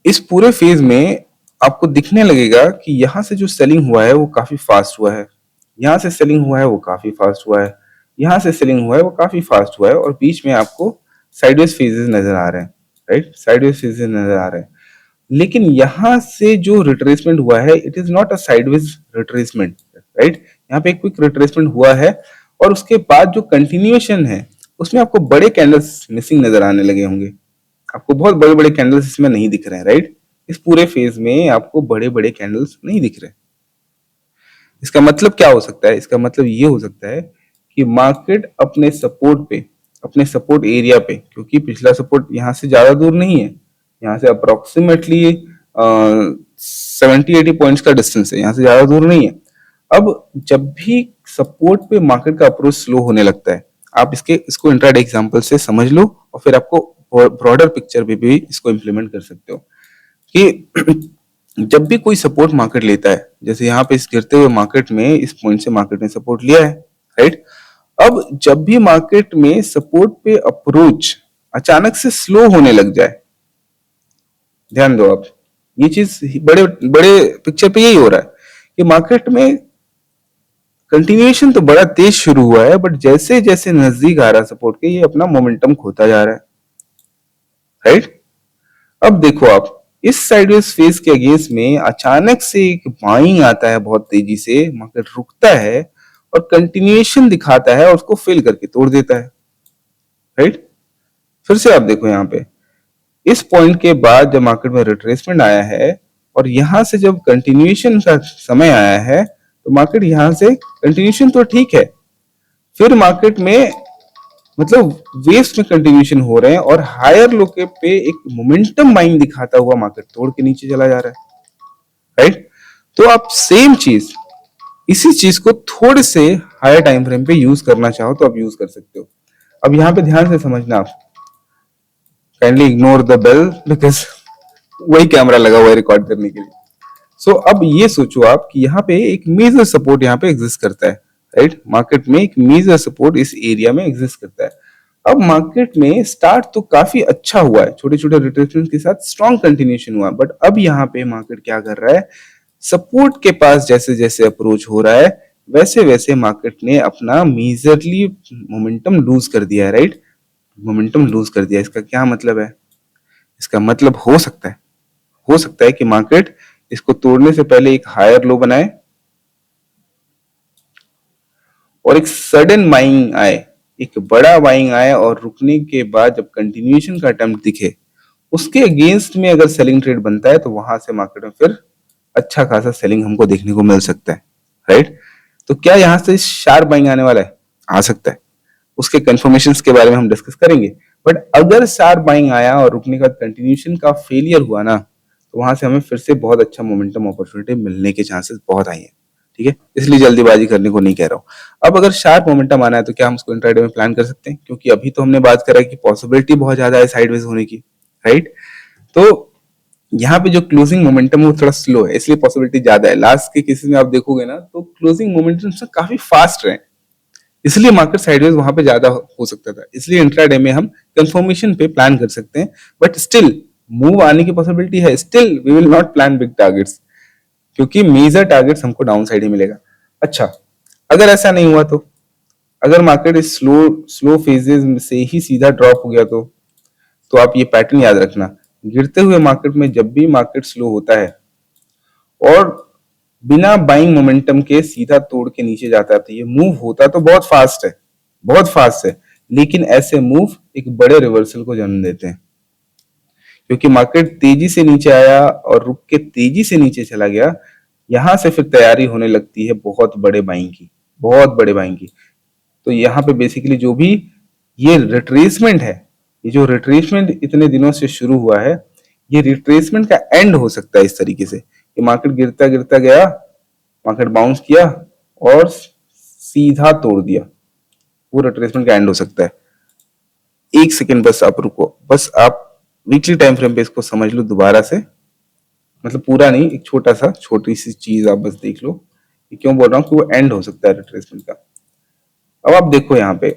इस पूरे फेज में आपको दिखने लगेगा कि यहाँ से जो सेलिंग हुआ है वो काफी फास्ट हुआ है, यहाँ से सेलिंग हुआ है वो काफी फास्ट हुआ है, यहाँ से सेलिंग हुआ है वो काफी फास्ट हुआ है, और बीच में आपको साइडवेज फेजेस नजर आ रहे हैं, राइट, साइडवेज फेजेस नजर आ रहे हैं। लेकिन यहाँ से जो रिट्रेसमेंट हुआ है it is not a sideways retracement, right, यहाँ पे एक क्विक रिट्रेसमेंट हुआ है और उसके बाद जो कंटिन्यूएशन है उसमें आपको बड़े कैंडल्स मिसिंग नजर आने लगे होंगे, आपको बहुत बड़े बड़े कैंडल्स इसमें नहीं दिख रहे हैं, राइट, इस पूरे फेज में आपको बड़े बड़े कैंडल्स नहीं दिख रहे। इसका मतलब क्या हो सकता है, इसका मतलब ये हो सकता है कि मार्केट अपने सपोर्ट पे, अपने सपोर्ट एरिया पे, क्योंकि पिछला सपोर्ट यहाँ से ज्यादा दूर नहीं है, यहाँ से अप्रोक्सीमेटली 70-80 पॉइंट्स का डिस्टेंस है, यहाँ से ज्यादा दूर नहीं है। अब जब भी सपोर्ट पे मार्केट का अप्रोच स्लो होने लगता है, आप इसको इंट्राडे एग्जांपल से समझ लो और फिर आपको ब्रॉडर पिक्चर पे भी इसको इंप्लीमेंट कर सकते हो कि जब भी कोई सपोर्ट मार्केट लेता है, जैसे यहाँ पे इस गिरते हुए मार्केट में इस पॉइंट से मार्केट ने सपोर्ट लिया है, राइट, अब जब भी मार्केट में सपोर्ट पे अप्रोच अचानक से स्लो होने लग जाए, ध्यान दो आप, ये चीज बड़े बड़े पिक्चर पे यही हो रहा है कि मार्केट में कंटिन्यूएशन तो बड़ा तेज शुरू हुआ है, बट जैसे जैसे नजदीक आ रहा है सपोर्ट के, ये अपना मोमेंटम खोता जा रहा है, राइट। अब देखो आप, इस साइडवेज फेज के अगेंस्ट में अचानक से एक बाइंग आता है बहुत तेजी से, मार्केट रुकता है और कंटिन्यूएशन दिखाता है और उसको फिल करके तोड़ देता है, राइट। फिर से आप देखो यहाँ पे, इस पॉइंट के बाद जब मार्केट में रिट्रेसमेंट आया है और यहां से जब कंटिन्यूएशन का समय आया है, तो मार्केट यहां से कंटिन्यूएशन तो ठीक है, फिर मार्केट में मतलब वेव्स में कंटिन्यूएशन हो रहे हैं और हायर लो के पे एक मोमेंटम बाइंग दिखाता हुआ मार्केट तोड़ के नीचे चला जा रहा है, राइट। तो आप सेम चीज, इसी चीज को थोड़े से हायर टाइम फ्रेम पे यूज करना चाहो तो आप यूज कर सकते हो। अब यहाँ पे ध्यान से समझना, आप kindly ignore the bell because वही कैमरा लगा हुआ है रिकॉर्ड करने के लिए। सो अब ये सोचो आप कि यहाँ पे एक मेजर सपोर्ट यहाँ पे एग्जिस्ट करता है, राइट, मार्केट में एक मेजर सपोर्ट इस एरिया में एग्जिस्ट करता है। अब मार्केट में स्टार्ट तो काफी अच्छा हुआ है, छोटे छोटे रिट्रेसमेंट के साथ स्ट्रॉन्ग कंटिन्यूएशन हुआ, बट अब यहाँ पे मार्केट क्या कर रहा है, सपोर्ट के पास जैसे जैसे अप्रोच हो रहा है वैसे वैसे मार्केट ने अपना मेजरली मोमेंटम लूज कर दिया है, राइट, मोमेंटम लूज कर दिया। इसका क्या मतलब है, इसका मतलब हो सकता है कि मार्केट इसको तोड़ने से पहले एक हायर लो बनाए और एक सडन बाइंग आए, एक बड़ा बाइंग आए, और रुकने के बाद जब कंटिन्यूएशन का अटेम्प्ट दिखे उसके अगेंस्ट में अगर सेलिंग ट्रेड बनता है तो वहां से मार्केट में फिर अच्छा खासा सेलिंग हमको देखने को मिल सकता है, राइट। तो क्या यहां से शार्प बाइंग आने वाला है, आ सकता है, उसके कंफर्मेशन के बारे में हम डिस्कस करेंगे। बट अगर शार्प बाइंग आया और रुकने का कंटिन्यूएशन का फेलियर हुआ ना, तो वहां से हमें फिर से बहुत अच्छा मोमेंटम अपॉर्चुनिटी मिलने के चांसेस बहुत हाई है, ठीक है, इसलिए जल्दीबाजी करने को नहीं कह रहा हूं। अब अगर शार्प मोमेंटम आना है तो क्या हम उसको इंट्राडे में प्लान कर सकते हैं, क्योंकि अभी तो हमने बात करा कि पॉसिबिलिटी बहुत ज्यादा है साइडवेज होने की, राइट। तो यहाँ पे जो क्लोजिंग मोमेंटम है वो थोड़ा स्लो है, इसलिए पॉसिबिलिटी ज्यादा है। लास्ट के केसेस में आप देखोगे ना तो क्लोजिंग मोमेंटम काफी फास्ट रहे, इसलिए मार्केट साइडवेज वहां पे ज्यादा हो सकता था, इसलिए इंट्राडे में हम कंफर्मेशन पे प्लान कर सकते हैं, बट स्टिल मूव आने की पॉसिबिलिटी है, still we will not plan big targets, क्योंकि मेजर टारगेट्स हमको डाउन साइड ही मिलेगा। अच्छा, अगर ऐसा नहीं हुआ अगर मार्केट इस स्लो स्लो फेजेस से ही सीधा ड्रॉप हो गया तो आप ये पैटर्न याद रखना, गिरते हुए मार्केट में जब भी मार्केट स्लो होता है और बिना बाइंग मोमेंटम के सीधा तोड़ के नीचे जाता है, तो ये मूव होता तो बहुत फास्ट है, बहुत फास्ट है, लेकिन ऐसे मूव एक बड़े रिवर्सल को जन्म देते हैं, क्योंकि मार्केट तेजी से नीचे आया और रुक के तेजी से नीचे चला गया, यहां से फिर तैयारी होने लगती है बहुत बड़े बाइंग की, बहुत बड़े बाइंग की। तो यहाँ पे बेसिकली जो भी ये रिट्रेसमेंट है, ये जो रिट्रेसमेंट इतने दिनों से शुरू हुआ है, ये रिट्रेसमेंट का एंड हो सकता है इस तरीके से कि मार्केट गिरता गिरता गया, मार्केट बाउंस किया और सीधा तोड़ दिया, वो रिट्रेसमेंट का एंड हो सकता है। एक सेकेंड बस आप रुको, बस आप वीकली टाइम फ्रेम पे इसको समझ लो दोबारा से, मतलब पूरा नहीं, एक छोटी सी चीज आप बस देख लो कि क्यों बोल रहा हूँ कि वो एंड हो सकता है रिट्रेसमेंट का। अब आप देखो यहाँ पे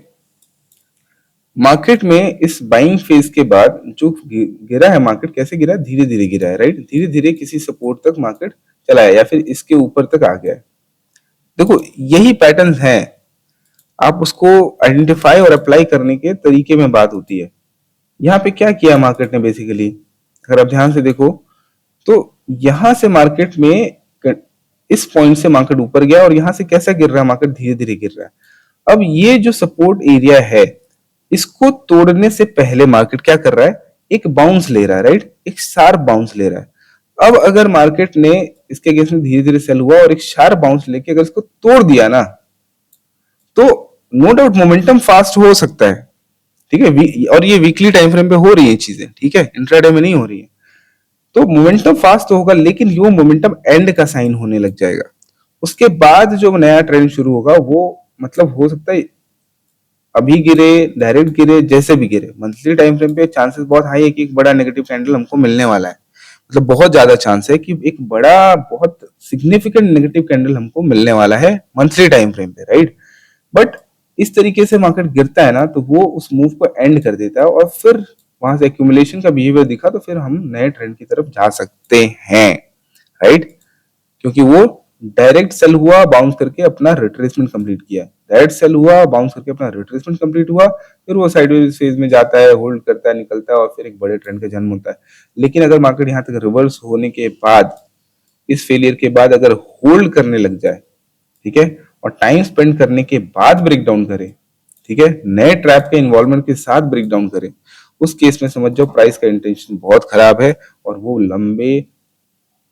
मार्केट में इस बाइंग फेज के बाद जो गिरा है मार्केट, कैसे गिरा है, धीरे धीरे गिरा है, राइट, धीरे धीरे किसी सपोर्ट तक मार्केट चला है या फिर इसके ऊपर तक आ गया है। देखो यही पैटर्न है, आप उसको आइडेंटिफाई और अप्लाई करने के तरीके में बात होती है। यहाँ पे क्या किया मार्केट ने बेसिकली, अगर आप ध्यान से देखो तो यहां से मार्केट में इस पॉइंट से मार्केट ऊपर गया और यहां से कैसा गिर रहा है मार्केट, धीरे धीरे गिर रहा है। अब ये जो सपोर्ट एरिया है इसको तोड़ने से पहले मार्केट क्या कर रहा है, एक बाउंस ले रहा है, राइट, एक शार्प बाउंस ले रहा है। अब अगर मार्केट ने इसके अगेंस्ट में धीरे धीरे सेल हुआ और एक शार्प बाउंस लेके अगर इसको तोड़ दिया ना, तो नो डाउट मोमेंटम फास्ट हो सकता है, ठीक है, और ये वीकली टाइम फ्रेम पे हो रही है चीजें, ठीक है, इंट्राडे में नहीं हो रही है। तो मोमेंटम फास्ट होगा लेकिन वो मोमेंटम एंड का साइन होने लग जाएगा। उसके बाद जो नया ट्रेंड शुरू होगा वो मतलब हो सकता है अभी गिरे, डायरेक्ट गिरे, जैसे भी गिरे, मंथली टाइम फ्रेम पे चांसेस बहुत हाई है कि एक बड़ा नेगेटिव कैंडल हमको मिलने वाला है। मतलब बहुत ज्यादा चांस है कि एक बड़ा बहुत सिग्निफिकेंट नेगेटिव कैंडल हमको मिलने वाला है मंथली टाइम फ्रेम पे, राइट। बट इस तरीके से मार्केट गिरता है ना तो वो उस मूव को एंड कर देता है और फिर वहां से एक्यूमुलेशन का बिहेवियर दिखा तो फिर हम नए ट्रेंड की तरफ जा सकते हैं, राइट, क्योंकि वो डायरेक्ट सेल हुआ, बाउंस करके अपना रिट्रेसमेंट कंप्लीट किया, डायरेक्ट सेल हुआ, बाउंस करके अपना रिट्रेसमेंट कंप्लीट हुआ, फिर वो साइडवेज फेज में जाता है, होल्ड करता है, निकलता है और फिर एक बड़े ट्रेंड का जन्म होता है। लेकिन अगर मार्केट यहाँ तक रिवर्स होने के बाद, इस फेलियर के बाद अगर होल्ड करने लग जाए, ठीक है, और टाइम स्पेंड करने के बाद ब्रेक डाउन करे, ठीक है, नए ट्रैप के इन्वॉल्वमेंट के साथ ब्रेक डाउन करे, उस केस में समझ जाओ प्राइस का इंटेंशन बहुत खराब है और वो लंबे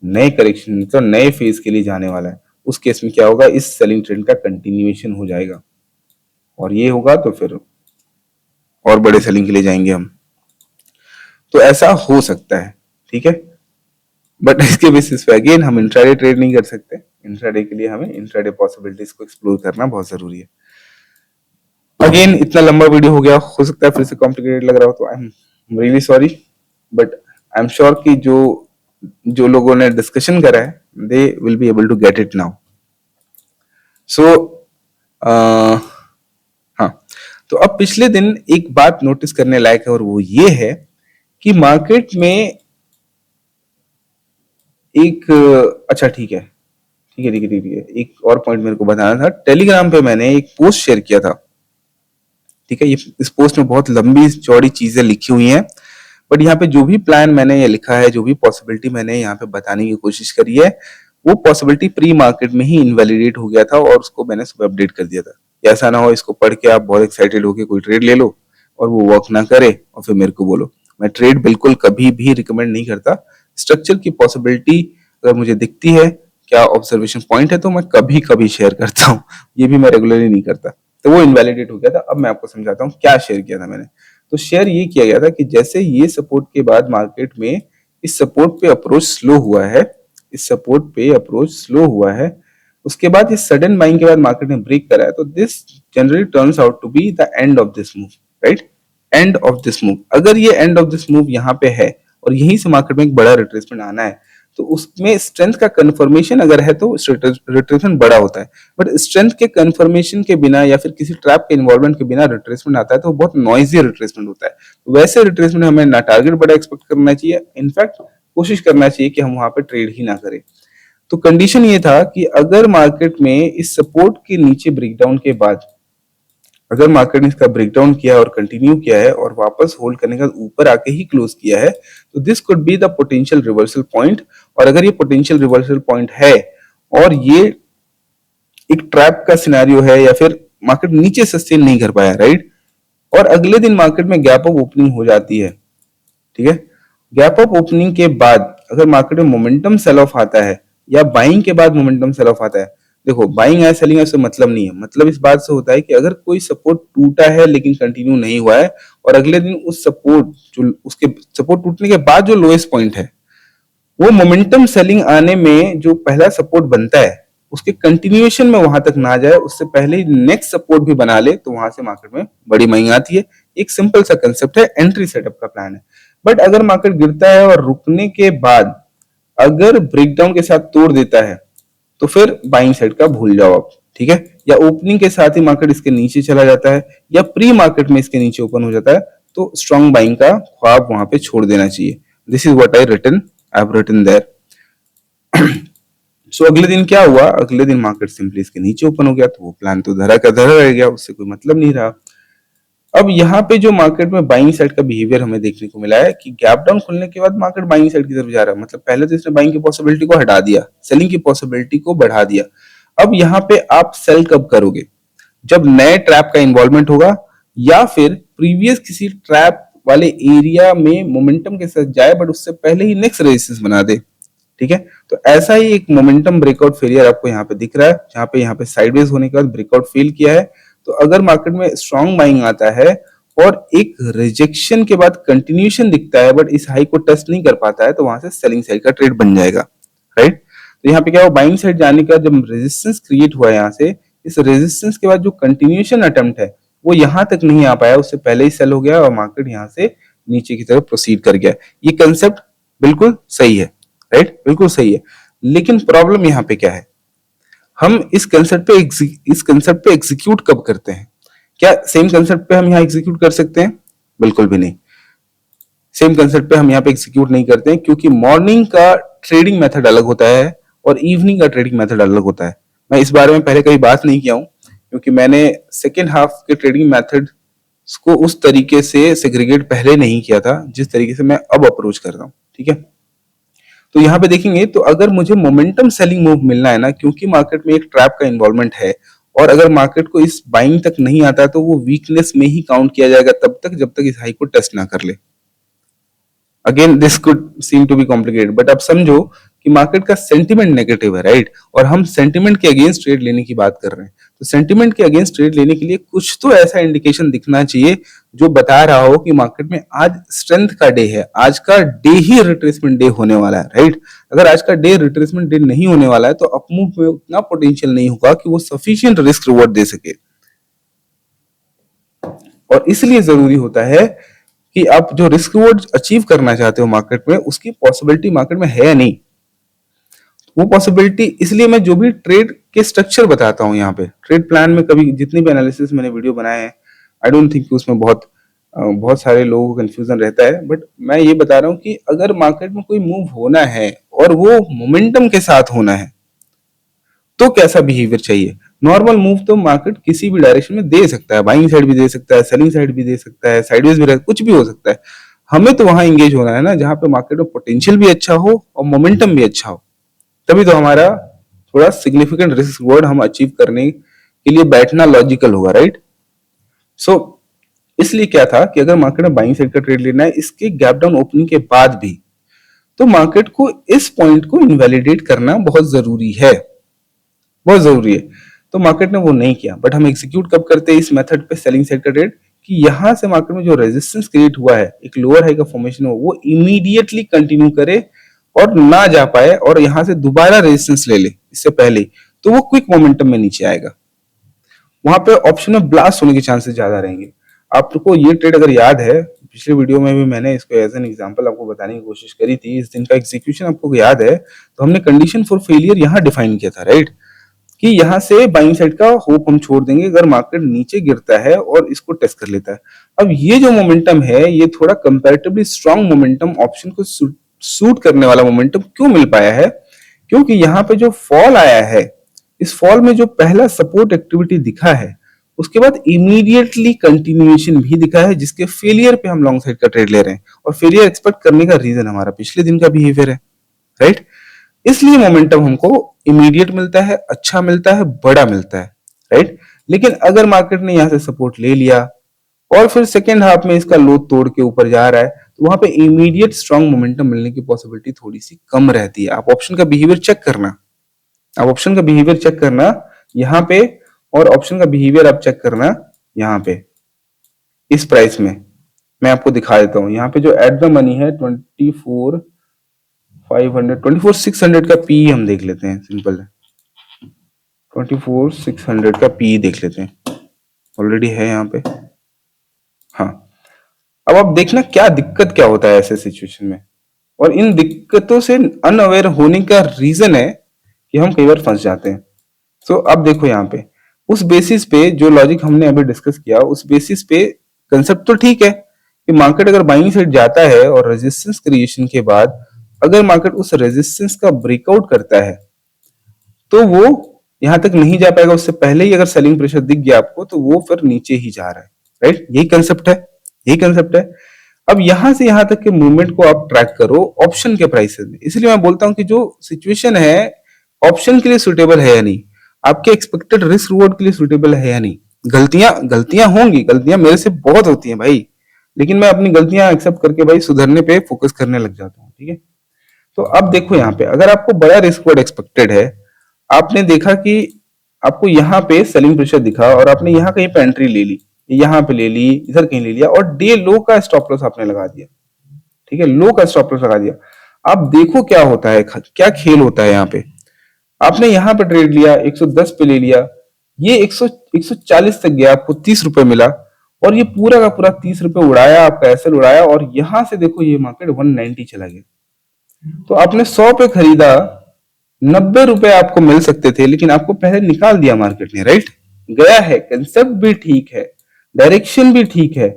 नए करेक्शन मतलब नए फेज के लिए जाने वाला है। उस केस में क्या होगा, इस सेलिंग ट्रेंड का कंटिन्यूएशन हो जाएगा और ये होगा तो फिर और बड़े सेलिंग के लिए जाएंगे हम। तो ऐसा हो सकता है, ठीक है, बट इसके बेसिस पे अगेन हम इंट्राडे ट्रेड नहीं कर सकते। इंट्राडे के लिए हमें इंट्राडे पॉसिबिलिटीज को एक्सप्लोर करना बहुत जरूरी है। अगेन इतना लंबा वीडियो हो गया, हो सकता है फिर से कॉम्प्लिकेटेड लग रहा हो तो I am really sorry, but I am sure कि जो जो लोगों ने डिस्कशन करा है they will be able to get it now. So हाँ, तो अब पिछले दिन एक बात नोटिस करने लायक है और वो ये है कि मार्केट में एक अच्छा ठीक है ठीक है ठीक है ठीक है एक और पॉइंट मेरे को बताना था। टेलीग्राम पे मैंने एक पोस्ट शेयर किया था, ठीक है, ये इस पोस्ट में बहुत लंबी चौड़ी चीजें लिखी हुई हैं, बट यहाँ पे जो भी प्लान मैंने ये लिखा है, जो भी पॉसिबिलिटी मैंने यहाँ पे बताने की कोशिश करी है, वो पॉसिबिलिटी प्री मार्केट में ही इनवैलिडेट हो गया था और उसको मैंने सुबह अपडेट कर दिया था। ऐसा ना हो इसको पढ़ के आप बहुत एक्साइटेड होके कोई ट्रेड ले लो और वो वर्क ना करे और फिर मेरे को बोलो। मैं ट्रेड बिल्कुल कभी भी रिकमेंड नहीं करता। स्ट्रक्चर की पॉसिबिलिटी अगर मुझे दिखती है, क्या ऑब्जर्वेशन पॉइंट है, तो मैं कभी कभी शेयर करता हूँ, ये भी मैं रेगुलरली नहीं करता। तो वो इनवैलिडेट हो गया था। अब मैं आपको समझाता हूँ क्या शेयर किया था मैंने। तो शेयर ये किया गया था कि जैसे ये सपोर्ट के बाद मार्केट में इस सपोर्ट पे अप्रोच स्लो हुआ है, इस सपोर्ट पे अप्रोच स्लो हुआ है, उसके बाद इस सडन बाइंग के बाद मार्केट ने ब्रेक करा है, तो this generally turns out to be the end of this move, right, end of this move. अगर ये एंड ऑफ दिस मूव यहाँ पे है और यहीं से मार्केट में एक बड़ा रिट्रेसमेंट आना है, तो उसमें स्ट्रेंथ का कंफर्मेशन अगर है तो रिट्रेसमेंट बड़ा होता है। बट स्ट्रेंथ के कंफर्मेशन के बिना या फिर किसी ट्रैप के इन्वॉल्वमेंट के बिना रिट्रेसमेंट आता है तो बहुत नॉइजी रिट्रेसमेंट होता है। तो वैसे रिट्रेसमेंट हमें ना टारगेट बड़ा एक्सपेक्ट करना चाहिए, इनफैक्ट कोशिश करना चाहिए कि हम वहां पे ट्रेड ही ना करें। तो कंडीशन ये था कि अगर मार्केट में इस सपोर्ट के नीचे ब्रेकडाउन के बाद अगर मार्केट ने इसका ब्रेकडाउन किया और कंटिन्यू किया है और वापस होल्ड करने का ऊपर आके ही क्लोज किया है, तो this could be the potential reversal point. और अगर ये पोटेंशियल रिवर्सल पॉइंट है और ये एक ट्रैप का सिनेरियो है या फिर मार्केट नीचे सस्टेन नहीं कर पाया, राइट, और अगले दिन मार्केट में गैप अप ओपनिंग हो जाती है, ठीक है, गैप अप ओपनिंग के बाद अगर मार्केट में मोमेंटम सेल ऑफ आता है या बाइंग के बाद मोमेंटम सेल ऑफ आता है, देखो बाइंग है सेलिंग है उससे मतलब नहीं है, मतलब इस बात से होता है कि अगर कोई सपोर्ट टूटा है लेकिन कंटिन्यू नहीं हुआ है और अगले दिन उस सपोर्ट जो उसके सपोर्ट टूटने के बाद जो लोएस्ट पॉइंट है वो मोमेंटम सेलिंग आने में जो पहला सपोर्ट बनता है उसके कंटिन्यूएशन में वहां तक ना जाए, उससे पहले ही नेक्स्ट सपोर्ट भी बना ले, तो वहां से मार्केट में बड़ी महंगी आती है। एक सिंपल सा कंसेप्ट है, एंट्री सेटअप का प्लान है। बट अगर मार्केट गिरता है और रुकने के बाद अगर ब्रेकडाउन के साथ तोड़ देता है तो फिर बाइंग साइड का भूल जाओ आप, ठीक है, या ओपनिंग के साथ ही मार्केट इसके नीचे चला जाता है या प्री मार्केट में इसके नीचे ओपन हो जाता है, तो स्ट्रॉन्ग बाइंग का ख्वाब वहां पे छोड़ देना चाहिए। This is what I have written there. So अगले दिन क्या हुआ, अगले दिन मार्केट सिंपली इसके नीचे ओपन हो गया, तो वो प्लान तो धरा का धरा रह गया, उससे कोई मतलब नहीं रहा। अब यहाँ पे जो मार्केट में बाइंग साइड का बिहेवियर हमें देखने को मिला है कि गैप डाउन खुलने के बाद मार्केट बाइंग साइड की तरफ जा रहा है, मतलब पहले तो इसने बाइंग की पॉसिबिलिटी को हटा दिया, सेलिंग की पॉसिबिलिटी को बढ़ा दिया। अब यहाँ पे आप सेल कब करोगे, जब नए ट्रैप का इन्वॉल्वमेंट होगा या फिर प्रीवियस किसी ट्रैप वाले एरिया में मोमेंटम के साथ जाए बट उससे पहले ही नेक्स्ट रेजिस्टेंस बना दे। ठीक है, तो ऐसा ही एक मोमेंटम ब्रेकआउट फेलियर आपको यहाँ पे दिख रहा है, जहां पे यहाँ पे साइडवेज होने के बाद ब्रेकआउट फेल किया है। तो अगर मार्केट में स्ट्रॉन्ग बाइंग आता है और एक रिजेक्शन के बाद कंटिन्यूएशन दिखता है बट इस हाई को टच नहीं कर पाता है, तो वहां से सेलिंग साइड का ट्रेड बन जाएगा, राइट। तो यहाँ पे क्या हुआ, बाइंग साइड जाने का जब रेजिस्टेंस क्रिएट हुआ है यहाँ से, इस रेजिस्टेंस के बाद जो कंटिन्यूएशन अटेम्प्ट है वो यहाँ तक नहीं आ पाया, उससे पहले ही सेल हो गया और मार्केट यहाँ से नीचे की तरफ प्रोसीड कर गया। ये कंसेप्ट बिल्कुल सही है, राइट, बिल्कुल सही है। लेकिन प्रॉब्लम यहाँ पे क्या है, हम इस कंसेप्ट पे एग्जीक्यूट कब करते हैं? क्या सेम कंसेप्ट पे हम यहाँ एग्जीक्यूट कर सकते हैं? बिल्कुल भी नहीं, सेम कंसेप्ट पे हम यहाँ पे एग्जीक्यूट नहीं करते हैं, क्योंकि मॉर्निंग का ट्रेडिंग मेथड अलग होता है और इवनिंग का ट्रेडिंग मेथड अलग होता है। मैं इस बारे में पहले कभी बात नहीं किया हूं, क्योंकि मैंने सेकेंड हाफ के ट्रेडिंग मेथड को उस तरीके से सेग्रीगेट पहले नहीं किया था जिस तरीके से मैं अब अप्रोच कर रहा हूँ। ठीक है, तो यहाँ पे देखेंगे तो अगर मुझे मोमेंटम सेलिंग मूव मिलना है ना, क्योंकि मार्केट में एक ट्रैप का इन्वॉल्वमेंट है और अगर मार्केट को इस बाइंग तक नहीं आता तो वो वीकनेस में ही काउंट किया जाएगा तब तक जब तक इस हाई को टेस्ट ना कर ले। Again this could seem to be complicated, but अब समझो कि मार्केट का सेंटिमेंट नेगेटिव है, राइट, और हम सेंटिमेंट के अगेंस्ट ट्रेड लेने की बात कर रहे हैं। तो सेंटिमेंट के अगेंस्ट ट्रेड लेने के लिए कुछ तो ऐसा इंडिकेशन दिखना चाहिए जो बता रहा हो कि मार्केट में आज स्ट्रेंथ का डे है, आज का डे ही रिट्रेसमेंट डे होने वाला है, राइट। अगर आज का डे रिट्रेसमेंट डे नहीं होने वाला है तो अपमूव में उतना पोटेंशियल नहीं होगा कि वो सफिशिएंट रिस्क रिवॉर्ड दे सके। और इसलिए जरूरी होता है कि आप जो रिस्क रिवॉर्ड अचीव करना चाहते हो मार्केट में, उसकी पॉसिबिलिटी मार्केट में है या नहीं। वो पॉसिबिलिटी, इसलिए मैं जो भी ट्रेड के स्ट्रक्चर बताता हूं यहाँ पे ट्रेड प्लान में, कभी जितनी भी एनालिसिस मैंने वीडियो बनाए हैं, आई डोंट थिंक उसमें बहुत सारे लोगों को कंफ्यूजन रहता है, बट मैं ये बता रहा हूँ कि अगर मार्केट में कोई मूव होना है और वो मोमेंटम के साथ होना है तो कैसा बिहेवियर चाहिए। नॉर्मल मूव तो मार्केट किसी भी डायरेक्शन में दे सकता है, बाइंग साइड भी दे सकता है, सेलिंग साइड भी दे सकता है, साइडवेज भी कुछ भी हो सकता है। हमें तो वहां एंगेज होना है ना जहां पे मार्केट में पोटेंशियल भी अच्छा हो और मोमेंटम भी अच्छा हो, तभी तो हमारा थोड़ा सिग्निफिकेंट रिस्क रिवॉर्ड हम अचीव करने के लिए बैठना लॉजिकल होगा, राइट। सो इसलिए क्या था कि अगर मार्केट में बाइंग साइड का ट्रेड लेना है इसके गैप डाउन ओपनिंग के बाद भी, तो मार्केट को इस पॉइंट को इनवैलिडेट करना बहुत जरूरी है, बहुत जरूरी है। तो मार्केट ने वो नहीं किया, बट हम एग्जीक्यूट कब करते हैं इस मेथड पे सेलिंग साइड का ट्रेड, कि यहां से मार्केट में जो रेजिस्टेंस क्रिएट हुआ है, एक लोअर हाई का फॉर्मेशन हो, वो इमीडिएटली कंटिन्यू करे और ना जा पाए और यहां से दोबारा रेजिस्टेंस ले ले इससे पहले, तो वो क्विक मोमेंटम में नीचे आएगा। वहां पे ऑप्शन में ब्लास्ट होने के चांसेस ज्यादा रहेंगे। आपको ये ट्रेड अगर याद है, पिछले वीडियो में भी मैंने इसको एज एन एग्जांपल आपको बताने की कोशिश करी थी, इस दिन का एग्जीक्यूशन आपको याद है, तो हमने कंडीशन फॉर फेलियर यहां डिफाइन किया था, राइट, कि यहां से बाइंग साइड का होप हम छोड़ देंगे अगर मार्केट नीचे गिरता है और इसको टेस्ट कर लेता है। अब ये जो मोमेंटम है ये थोड़ा कंपैरेटिवली स्ट्रॉन्ग मोमेंटम, ऑप्शन को सूट करने वाला मोमेंटम क्यों मिल पाया है, क्योंकि यहाँ पे जो फॉल आया है, इस फॉल में जो पहला सपोर्ट एक्टिविटी दिखा है उसके बाद इमीडिएटली कंटिन्यूएशन भी दिखा है, जिसके फेलियर पे हम लॉन्ग साइड का ट्रेड ले रहे हैं। और फेलियर एक्सपेक्ट करने का रीजन हमारा पिछले दिन का बिहेवियर है, राइट। इसलिए मोमेंटम हमको इमीडिएट मिलता है, अच्छा मिलता है, बड़ा मिलता है, राइट। लेकिन अगर मार्केट ने यहां से सपोर्ट ले लिया और फिर सेकेंड हाफ में इसका लो तोड़ के ऊपर जा रहा है, तो वहां पे इमीडिएट स्ट्रॉन्ग मोमेंटम मिलने की पॉसिबिलिटी थोड़ी सी कम रहती है। आप ऑप्शन का बिहेवियर चेक करना, आप ऑप्शन का बिहेवियर चेक करना यहाँ पे, और ऑप्शन का बिहेवियर आप चेक करना यहाँ पे इस प्राइस में। मैं आपको दिखा देता हूं यहाँ पे जो एट द मनी है 24,600 का पी हम देख लेते हैं, सिंपल है, 24,600 का पी देख लेते हैं, ऑलरेडी है यहाँ पे। हाँ, अब आप देखना क्या दिक्कत क्या होता है ऐसे सिचुएशन में, और इन दिक्कतों से अनअवेयर होने का रीजन है कि हम कई बार फंस जाते हैं। सो अब देखो यहाँ पे उस बेसिस पे जो लॉजिक हमने अभी डिस्कस किया, उस बेसिस पे कंसेप्ट तो ठीक है कि मार्केट अगर बाइंग साइड जाता है और रेजिस्टेंस क्रिएशन के बाद अगर मार्केट उस रेजिस्टेंस का ब्रेकआउट करता है तो वो यहां तक नहीं जा पाएगा, उससे पहले ही अगर सेलिंग प्रेशर दिख गया आपको तो वो फिर नीचे ही जा रहा है, राइट? यही कंसेप्ट है, यही कंसेप्ट है। अब यहां से यहां तक के मूवमेंट को आप ट्रैक करो ऑप्शन के प्राइसेस में। इसलिए मैं बोलता हूं कि जो सिचुएशन है ऑप्शन के लिए सुटेबल है या नहीं, आपके एक्सपेक्टेड रिस्क रिवॉर्ड के लिए सुटेबल है या नहीं। गलतियां गलतियां होंगी, गलतियां मेरे से बहुत होती हैं भाई, लेकिन मैं अपनी गलतियां एक्सेप्ट करके भाई सुधरने पे फोकस करने लग जाता हूँ, ठीक है? तो अब देखो यहाँ पे अगर आपको बड़ा रिस्क रिवॉर्ड एक्सपेक्टेड है, आपने देखा कि आपको यहाँ पे सेलिंग प्रेशर दिखा और आपने यहाँ कहीं पे एंट्री ले ली, यहाँ पे ले ली, इधर कहीं ले लिया और डे लो का स्टॉप लॉस आपने लगा दिया, ठीक है? लो का स्टॉप लॉस लगा दिया। अब देखो क्या होता है, क्या खेल होता है यहाँ पे। आपने यहाँ पे ट्रेड लिया, 110 पे ले लिया, ये 140 तक गया, आपको 30 रुपए मिला और ये पूरा का पूरा 30 रुपए उड़ाया, आपका एसएल उड़ाया और यहां से देखो ये मार्केट 190 चला गया। तो आपने 100 पे खरीदा, 90 रुपए आपको मिल सकते थे, लेकिन आपको पहले निकाल दिया मार्केट ने, राइट? गया है, कंसेप्ट भी ठीक है, डायरेक्शन भी ठीक है,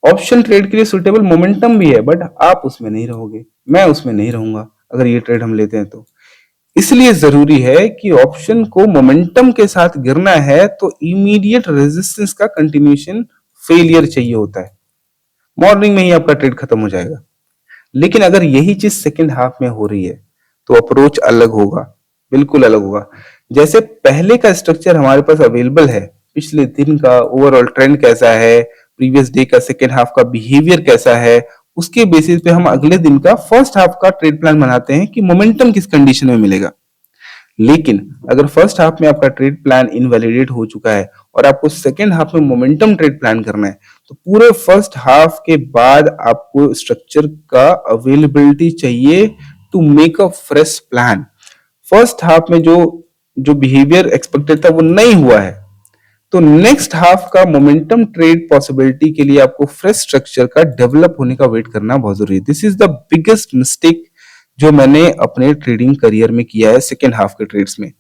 ऑप्शन ट्रेड के लिए सुटेबल मोमेंटम भी है, बट आप उसमें नहीं रहोगे, मैं उसमें नहीं रहूंगा अगर ये ट्रेड हम लेते हैं तो। इसलिए जरूरी है कि ऑप्शन को मोमेंटम के साथ गिरना है तो इमीडिएट रेजिस्टेंस का कंटिन्यूएशन फेलियर चाहिए होता है, मॉर्निंग में ही आपका ट्रेड खत्म हो जाएगा। लेकिन अगर यही चीज सेकेंड हाफ में हो रही है तो अप्रोच अलग होगा, बिल्कुल अलग होगा। जैसे पहले का स्ट्रक्चर हमारे पास अवेलेबल है, पिछले दिन का ओवरऑल ट्रेंड कैसा है, प्रीवियस डे का सेकेंड हाफ का बिहेवियर कैसा है, उसके बेसिस पे हम अगले दिन का फर्स्ट हाफ का ट्रेड प्लान बनाते हैं कि मोमेंटम किस कंडीशन में मिलेगा। लेकिन अगर फर्स्ट हाफ में आपका ट्रेड प्लान इनवैलिडेट हो चुका है और आपको सेकेंड हाफ में मोमेंटम ट्रेड प्लान करना है तो पूरे फर्स्ट हाफ के बाद आपको स्ट्रक्चर का अवेलेबिलिटी चाहिए to make a fresh plan. First half में जो जो बिहेवियर एक्सपेक्टेड था वो नहीं हुआ है, तो नेक्स्ट हाफ का मोमेंटम ट्रेड पॉसिबिलिटी के लिए आपको फ्रेश स्ट्रक्चर का डेवलप होने का वेट करना बहुत जरूरी है। This is the biggest mistake जो मैंने अपने ट्रेडिंग करियर में किया है सेकेंड हाफ के ट्रेड्स में,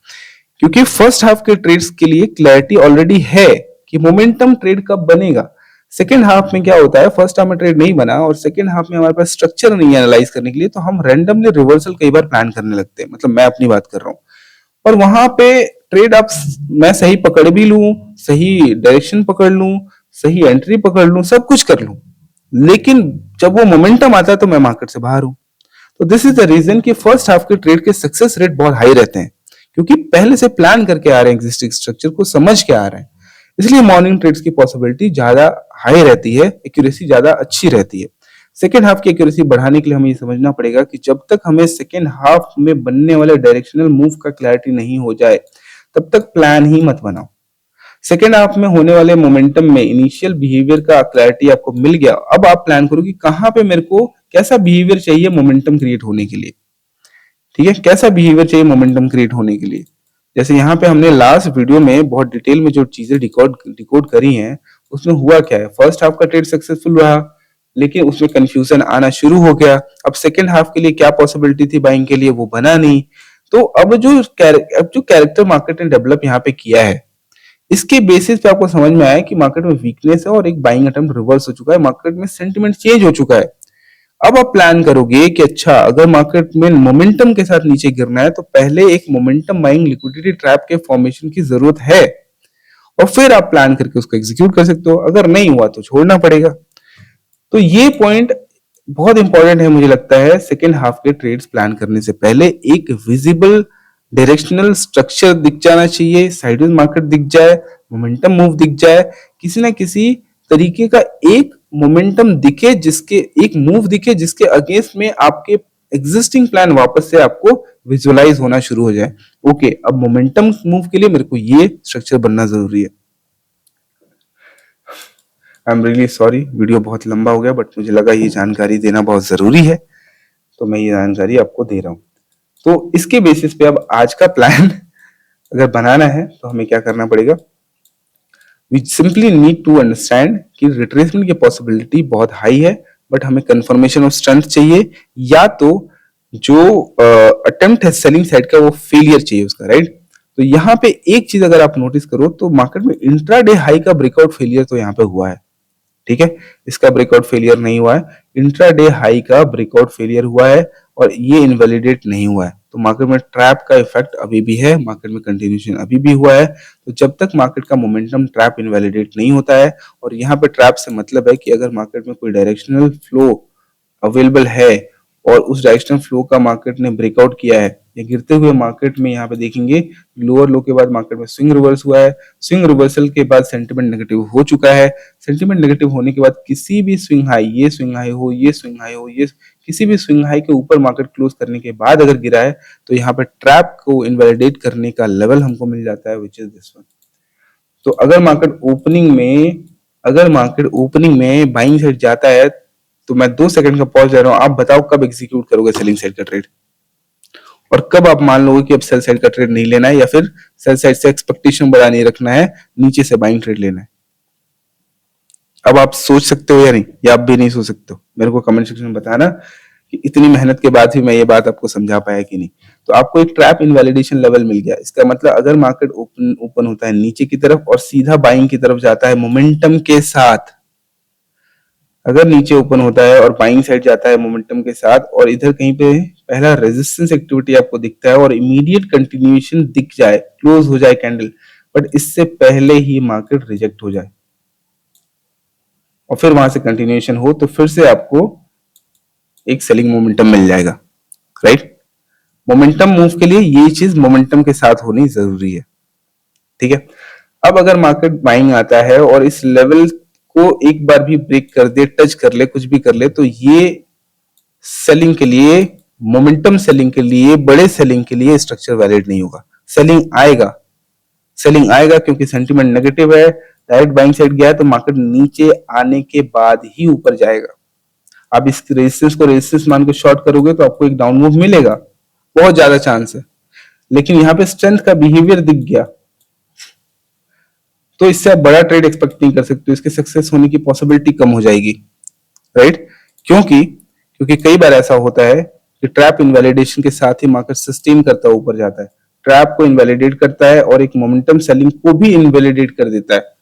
क्योंकि फर्स्ट हाफ के ट्रेड्स के लिए क्लैरिटी ऑलरेडी है कि मोमेंटम ट्रेड कब बनेगा। सेकेंड हाफ में क्या होता है, फर्स्ट हाफ में ट्रेड नहीं बना और सेकेंड हाफ में हमारे पास स्ट्रक्चर नहीं है एनालाइज करने के लिए, तो हम रैंडमली रिवर्सल कई बार प्लान करने लगते हैं, मतलब मैं अपनी बात कर रहा हूँ। और वहां पे ट्रेड आप मैं सही पकड़ भी लूं, सही डायरेक्शन पकड़ लूं, सही एंट्री पकड़ लूं, सब कुछ कर लूं, लेकिन जब वो मोमेंटम आता है तो मैं मार्केट से बाहर हूं। तो दिस इज द रीजन कि फर्स्ट हाफ के ट्रेड के सक्सेस रेट बहुत हाई रहते हैं, क्योंकि पहले से प्लान करके आ रहे हैं, एग्जिस्टिंग स्ट्रक्चर को समझ के आ रहे हैं। इसलिए मॉर्निंग ट्रेड्स की पॉसिबिलिटी ज्यादा हाई रहती है, एक्यूरेसी ज्यादा अच्छी रहती है। सेकेंड हाफ की एक्यूरेसी बढ़ाने के लिए हमें ये समझना पड़ेगा कि जब तक हमें सेकेंड हाफ में बनने वाले डायरेक्शनल मूव का क्लैरिटी नहीं हो जाए तब तक प्लान ही मत बनाओ। सेकेंड हाफ में होने वाले मोमेंटम में इनिशियल बिहेवियर का क्लैरिटी आपको मिल गया, अब आप प्लान करो कि कहां पे मेरे को कैसा बिहेवियर चाहिए मोमेंटम क्रिएट होने के लिए, ठीक है? कैसा बिहेवियर चाहिए मोमेंटम क्रिएट होने के लिए। जैसे यहाँ पे हमने लास्ट वीडियो में बहुत डिटेल में जो चीजें डिकोड करी हैं, उसमें हुआ क्या है, फर्स्ट हाफ का ट्रेड सक्सेसफुल रहा लेकिन उसमें कंफ्यूजन आना शुरू हो गया। अब सेकेंड हाफ के लिए क्या पॉसिबिलिटी थी बाइंग के लिए, वो बना नहीं। तो अब जो कैरेक्टर मार्केट ने डेवलप यहाँ पे किया है, इसके बेसिस पे आपको समझ में आया कि मार्केट में वीकनेस है और एक बाइंग अटेम्प्ट रिवर्स हो चुका है, मार्केट में सेंटिमेंट चेंज हो चुका है। अब आप प्लान करोगे कि अच्छा अगर मार्केट में मोमेंटम के साथ नीचे गिरना है तो पहले एक मोमेंटम बाइंग लिक्विडिटी ट्रैप के फॉर्मेशन की जरूरत है और फिर आप प्लान करके उसको एग्जीक्यूट कर सकते हो, अगर नहीं हुआ तो छोड़ना पड़ेगा। तो ये पॉइंट बहुत इंपॉर्टेंट है मुझे लगता है। सेकेंड हाफ के ट्रेड्स प्लान करने से पहले एक विजिबल डायरेक्शनल स्ट्रक्चर दिख जाना चाहिए, साइडवेज मार्केट दिख जाए, मोमेंटम मूव दिख जाए, किसी ना किसी तरीके का एक मोमेंटम दिखे, जिसके एक मूव दिखे जिसके अगेंस्ट में आपके एग्जिस्टिंग प्लान वापस से आपको विजुअलाइज होना शुरू हो जाए। ओके, अब मोमेंटम मूव के लिए मेरे को ये स्ट्रक्चर बनना जरूरी है। I am really sorry, video बहुत लंबा हो गया, बट मुझे लगा ये जानकारी देना बहुत जरूरी है, तो मैं ये जानकारी आपको दे रहा हूं। तो इसके बेसिस पे अब आज का प्लान अगर बनाना है तो हमें क्या करना पड़ेगा, we simply need to understand कि रिट्रेसमेंट की पॉसिबिलिटी बहुत हाई है, बट हमें कंफर्मेशन ऑफ स्ट्रेंथ चाहिए, या तो जो अटेम्प्ट है सेलिंग साइड का वो फेलियर चाहिए उसका, राइट? तो यहाँ पे एक चीज अगर आप नोटिस करो तो मार्केट में इंट्राडे हाई का ब्रेकआउट फेलियर तो यहाँ पे हुआ है, ठीक है, इसका ब्रेकआउट फेलियर नहीं हुआ है, इंट्राडे हाई का ब्रेकआउट फेलियर हुआ है और ये इनवैलिडेट नहीं हुआ है। तो मार्केट में ट्रैप का इफेक्ट अभी भी है, मार्केट में कंटिन्यूएशन अभी भी हुआ है। तो जब तक मार्केट का मोमेंटम ट्रैप इनवैलिडेट नहीं होता है, और यहाँ पे ट्रैप से मतलब है कि अगर मार्केट में कोई डायरेक्शनल फ्लो अवेलेबल है और उस डायरेक्शनल फ्लो का मार्केट ने ब्रेकआउट किया है, या गिरते हुए मार्केट में यहाँ पे देखेंगे लोअर लो के बाद मार्केट में स्विंग रिवर्स हुआ है, स्विंग रिवर्सल के बाद सेंटिमेंट नेगेटिव हो चुका है, सेंटिमेंट नेगेटिव होने के बाद किसी भी स्विंग हाई, ये स्विंग हाई हो, ये स्विंग हाई हो, ये किसी भी स्विंग हाई के ऊपर मार्केट क्लोज करने के बाद अगर गिरा है, तो यहाँ पे ट्रैप को इनवैलिडेट करने का लेवल हमको मिल जाता है, विच इज दिस वन। तो अगर मार्केट ओपनिंग में बाइंग साइड जाता है, तो मैं 2 सेकंड का पॉज ले रहा हूं, आप बताओ कब एग्जीक्यूट करोगे सेलिंग साइड का ट्रेड, और कब आप मान लोगे कि अब सेल साइड का ट्रेड नहीं लेना है, या फिर सेल साइड से एक्सपेक्टेशन बड़ा नहीं रखना है, नीचे से बाइंग ट्रेड लेना है। अब आप सोच सकते हो या नहीं, या आप भी नहीं सोच सकते हो, मेरे को कमेंट सेक्शन में बताना कि इतनी मेहनत के बाद भी मैं ये बात आपको समझा पाया कि नहीं। तो आपको एक ट्रैप इनवैलिडेशन लेवल मिल गया। इसका मतलब अगर मार्केट ओपन होता है नीचे की तरफ और सीधा बाइंग की तरफ जाता है मोमेंटम के साथ, अगर नीचे ओपन होता है और बाइंग साइड जाता है मोमेंटम के साथ, और इधर कहीं पे पहला रेजिस्टेंस एक्टिविटी आपको दिखता है और इमीडिएट कंटिन्यूएशन दिख जाए, क्लोज हो जाए कैंडल, बट इससे पहले ही मार्केट रिजेक्ट हो जाए और फिर वहां से कंटिन्यूएशन हो, तो फिर से आपको एक सेलिंग मोमेंटम मिल जाएगा, राइट। मोमेंटम मूव के लिए ये चीज मोमेंटम के साथ होनी जरूरी है, ठीक है। अब अगर मार्केट बाइंग आता है और इस लेवल को एक बार भी ब्रेक कर दे, टच कर ले, कुछ भी कर ले, तो ये सेलिंग के लिए, मोमेंटम सेलिंग के लिए, बड़े सेलिंग के लिए स्ट्रक्चर वैलिड नहीं होगा। सेलिंग आएगा क्योंकि सेंटीमेंट नेगेटिव है, डायरेक्ट बाइंग साइड गया है, तो मार्केट नीचे आने के बाद ही ऊपर जाएगा। आप इस रेजिस्टेंस को रेजिस्टेंस मान के शॉर्ट करोगे तो आपको एक डाउन मूव मिलेगा, बहुत ज्यादा चांस है, लेकिन यहाँ पे स्ट्रेंथ का बिहेवियर दिख गया, तो इससे आप बड़ा ट्रेड एक्सपेक्ट नहीं कर सकते, इसके सक्सेस होने की पॉसिबिलिटी कम हो जाएगी, राइट। क्योंकि कई बार ऐसा होता है कि ट्रैप इनवैलिडेशन के साथ ही मार्केट सस्टेन करता है, ऊपर जाता है, ट्रैप को इनवैलिडेट करता है और एक मोमेंटम सेलिंग को भी इनवैलिडेट कर देता है,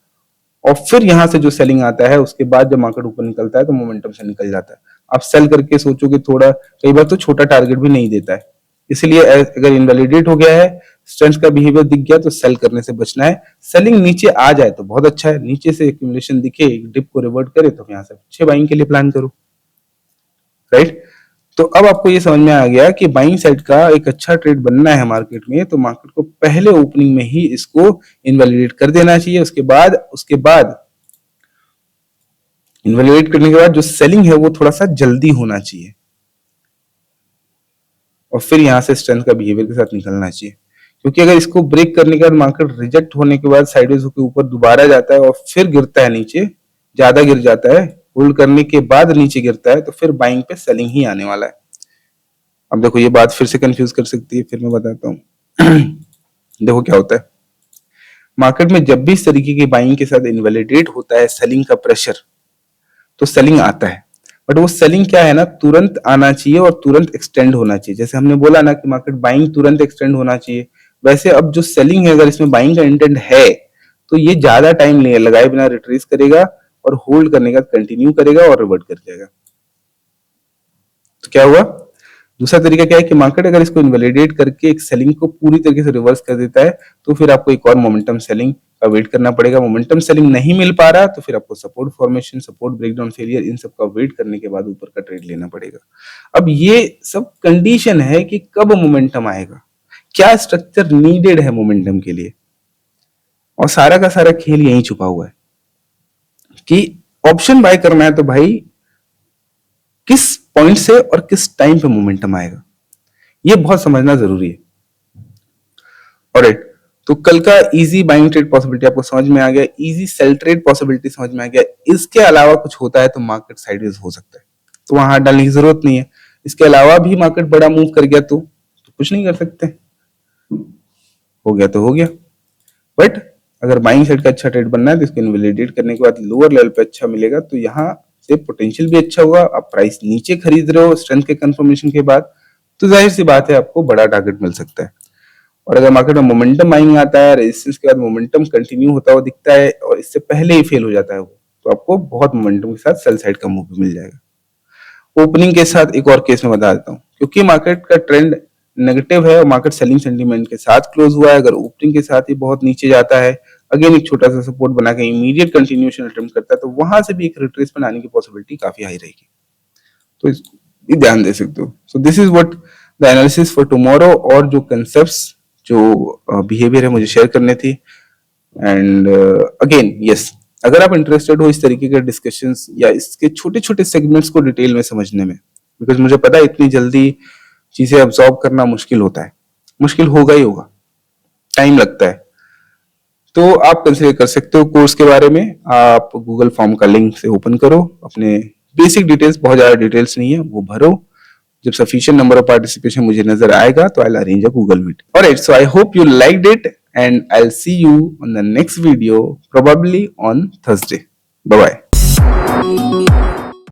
और फिर यहां से जो सेलिंग आता है उसके बाद जब मार्केट ऊपर निकलता है तो मोमेंटम से निकल जाता है। आप सेल करके सोचोगे थोड़ा, कई बार तो छोटा टारगेट भी नहीं देता है, इसलिए अगर इनवैलिडेट हो गया है, स्ट्रेंथ का बिहेवियर दिख गया, तो सेल करने से बचना है। सेलिंग नीचे आ जाए तो बहुत अच्छा है, नीचे से एक्यूमुलेशन दिखे, एक डिप को रिवर्ट करे, तो यहां से अच्छे बाइंग के लिए प्लान करो, राइट। तो अब आपको ये समझ में आ गया कि बाइंग साइड का एक अच्छा ट्रेड बनना है मार्केट में, तो मार्केट को पहले ओपनिंग में ही इसको इनवैलिडेट कर देना चाहिए। उसके बाद इनवैलिडेट करने के बाद जो सेलिंग है वो थोड़ा सा जल्दी होना चाहिए, और फिर यहां से स्ट्रेंथ का बिहेवियर के साथ निकलना चाहिए। क्योंकि अगर इसको ब्रेक करने के बाद मार्केट रिजेक्ट होने के बाद साइडवेज होकर ऊपर दोबारा जाता है और फिर गिरता है नीचे, ज्यादा गिर जाता है, होल्ड करने के बाद नीचे गिरता है, तो फिर बाइंग पे सेलिंग ही आने वाला है। अब देखो ये बात फिर से कंफ्यूज कर सकती है, फिर मैं बताता हूँ। देखो क्या होता है, मार्केट में जब भी इस तरीके की बाइंग के साथ इनवैलिडेट होता है सेलिंग का प्रेशर, तो सेलिंग आता है, बट वो सेलिंग क्या है ना, तुरंत आना चाहिए और तुरंत एक्सटेंड होना चाहिए। जैसे हमने बोला ना कि मार्केट बाइंग तुरंत एक्सटेंड होना चाहिए, वैसे अब जो सेलिंग है अगर इसमें बाइंग का इंटेंट है, तो ये ज्यादा टाइम नहीं लगाए बिना रिट्रेस करेगा और होल्ड करने का कंटिन्यू करेगा और रिवर्ट कर जाएगा। तो क्या हुआ, दूसरा तरीका क्या है कि मार्केट अगर इसको इनवैलिडेट करके एक सेलिंग को पूरी तरीके से रिवर्स कर देता है, तो फिर आपको एक और मोमेंटम सेलिंग का वेट करना पड़ेगा। मोमेंटम सेलिंग नहीं मिल पा रहा तो फिर आपको support formation, support breakdown failure, इन सब का वेट करने के बाद ऊपर का ट्रेड लेना पड़ेगा। अब ये सब कंडीशन है कि कब मोमेंटम आएगा, क्या स्ट्रक्चर नीडेड है मोमेंटम के लिए, और सारा का सारा खेल यही छुपा हुआ है कि ऑप्शन बाय करना है तो भाई किस पॉइंट से और किस टाइम पे मोमेंटम आएगा, ये बहुत समझना जरूरी है। ऑलराइट, तो कल का इजी बाइंग ट्रेड पॉसिबिलिटी आपको समझ में आ गया, इजी सेल ट्रेड पॉसिबिलिटी समझ में आ गया। इसके अलावा कुछ होता है तो मार्केट साइडवेज हो सकता है, तो वहां हाथ डालने की जरूरत नहीं है। इसके अलावा भी मार्केट बड़ा मूव कर गया तो कुछ नहीं कर सकते, हो गया तो हो गया। बट अगर बाइंग साइड का अच्छा ट्रेड बनना है तो इसको इनवैलिडेट करने के बाद लोअर लेवल पे अच्छा मिलेगा, तो यहाँ से पोटेंशियल भी अच्छा होगा। आप प्राइस नीचे खरीद रहे हो स्ट्रेंथ के कंफर्मेशन के बाद, तो जाहिर सी बात है आपको बड़ा टारगेट मिल सकता है। और अगर मार्केट में मोमेंटम बाइंग आता है, रेजिस्टेंस के बाद मोमेंटम कंटिन्यू होता हुआ दिखता है और इससे पहले ही फेल हो जाता है वो, तो आपको बहुत मोमेंटम के साथ सेल साइड का मूव भी मिल जाएगा। ओपनिंग के साथ एक और केस में बता देता हूँ, क्योंकि मार्केट का ट्रेंड नेगेटिव है और मार्केट सेलिंग सेंटीमेंट के साथ क्लोज हुआ है, अगर ओपनिंग के साथ ही बहुत नीचे जाता है, अगेन एक छोटा सा सपोर्ट बना के इमीडिएट कंटिन्यूएशन अटेम्प्ट करता है, तो वहां से भी एक रिट्रेसमेंट आने की पॉसिबिलिटी काफी हाई रहेगी, तो ये ध्यान दे सकते हो। So this is what the analysis for tomorrow, और जो कंसेप्ट्स जो बिहेवियर है मुझे शेयर करने थी। एंड अगेन यस, अगर आप इंटरेस्टेड हो इस तरीके के डिस्कशंस या इसके छोटे छोटे सेगमेंट्स को डिटेल में समझने में, बिकॉज मुझे पता है इतनी जल्दी चीजें अब्सॉर्ब करना मुश्किल होता है, मुश्किल होगा ही होगा, टाइम लगता है, तो आप कंसिडर कर सकते हो कोर्स के बारे में। आप गूगल फॉर्म का लिंक से ओपन करो, अपने बेसिक डिटेल्स, बहुत ज्यादा डिटेल्स नहीं है, वो भरो। जब सफिशिएंट नंबर ऑफ पार्टिसिपेशन मुझे नजर आएगा तो I arrange a Google meet. Alright, so I hope you liked it and I will see you on the next video, probably on Thursday. Bye bye.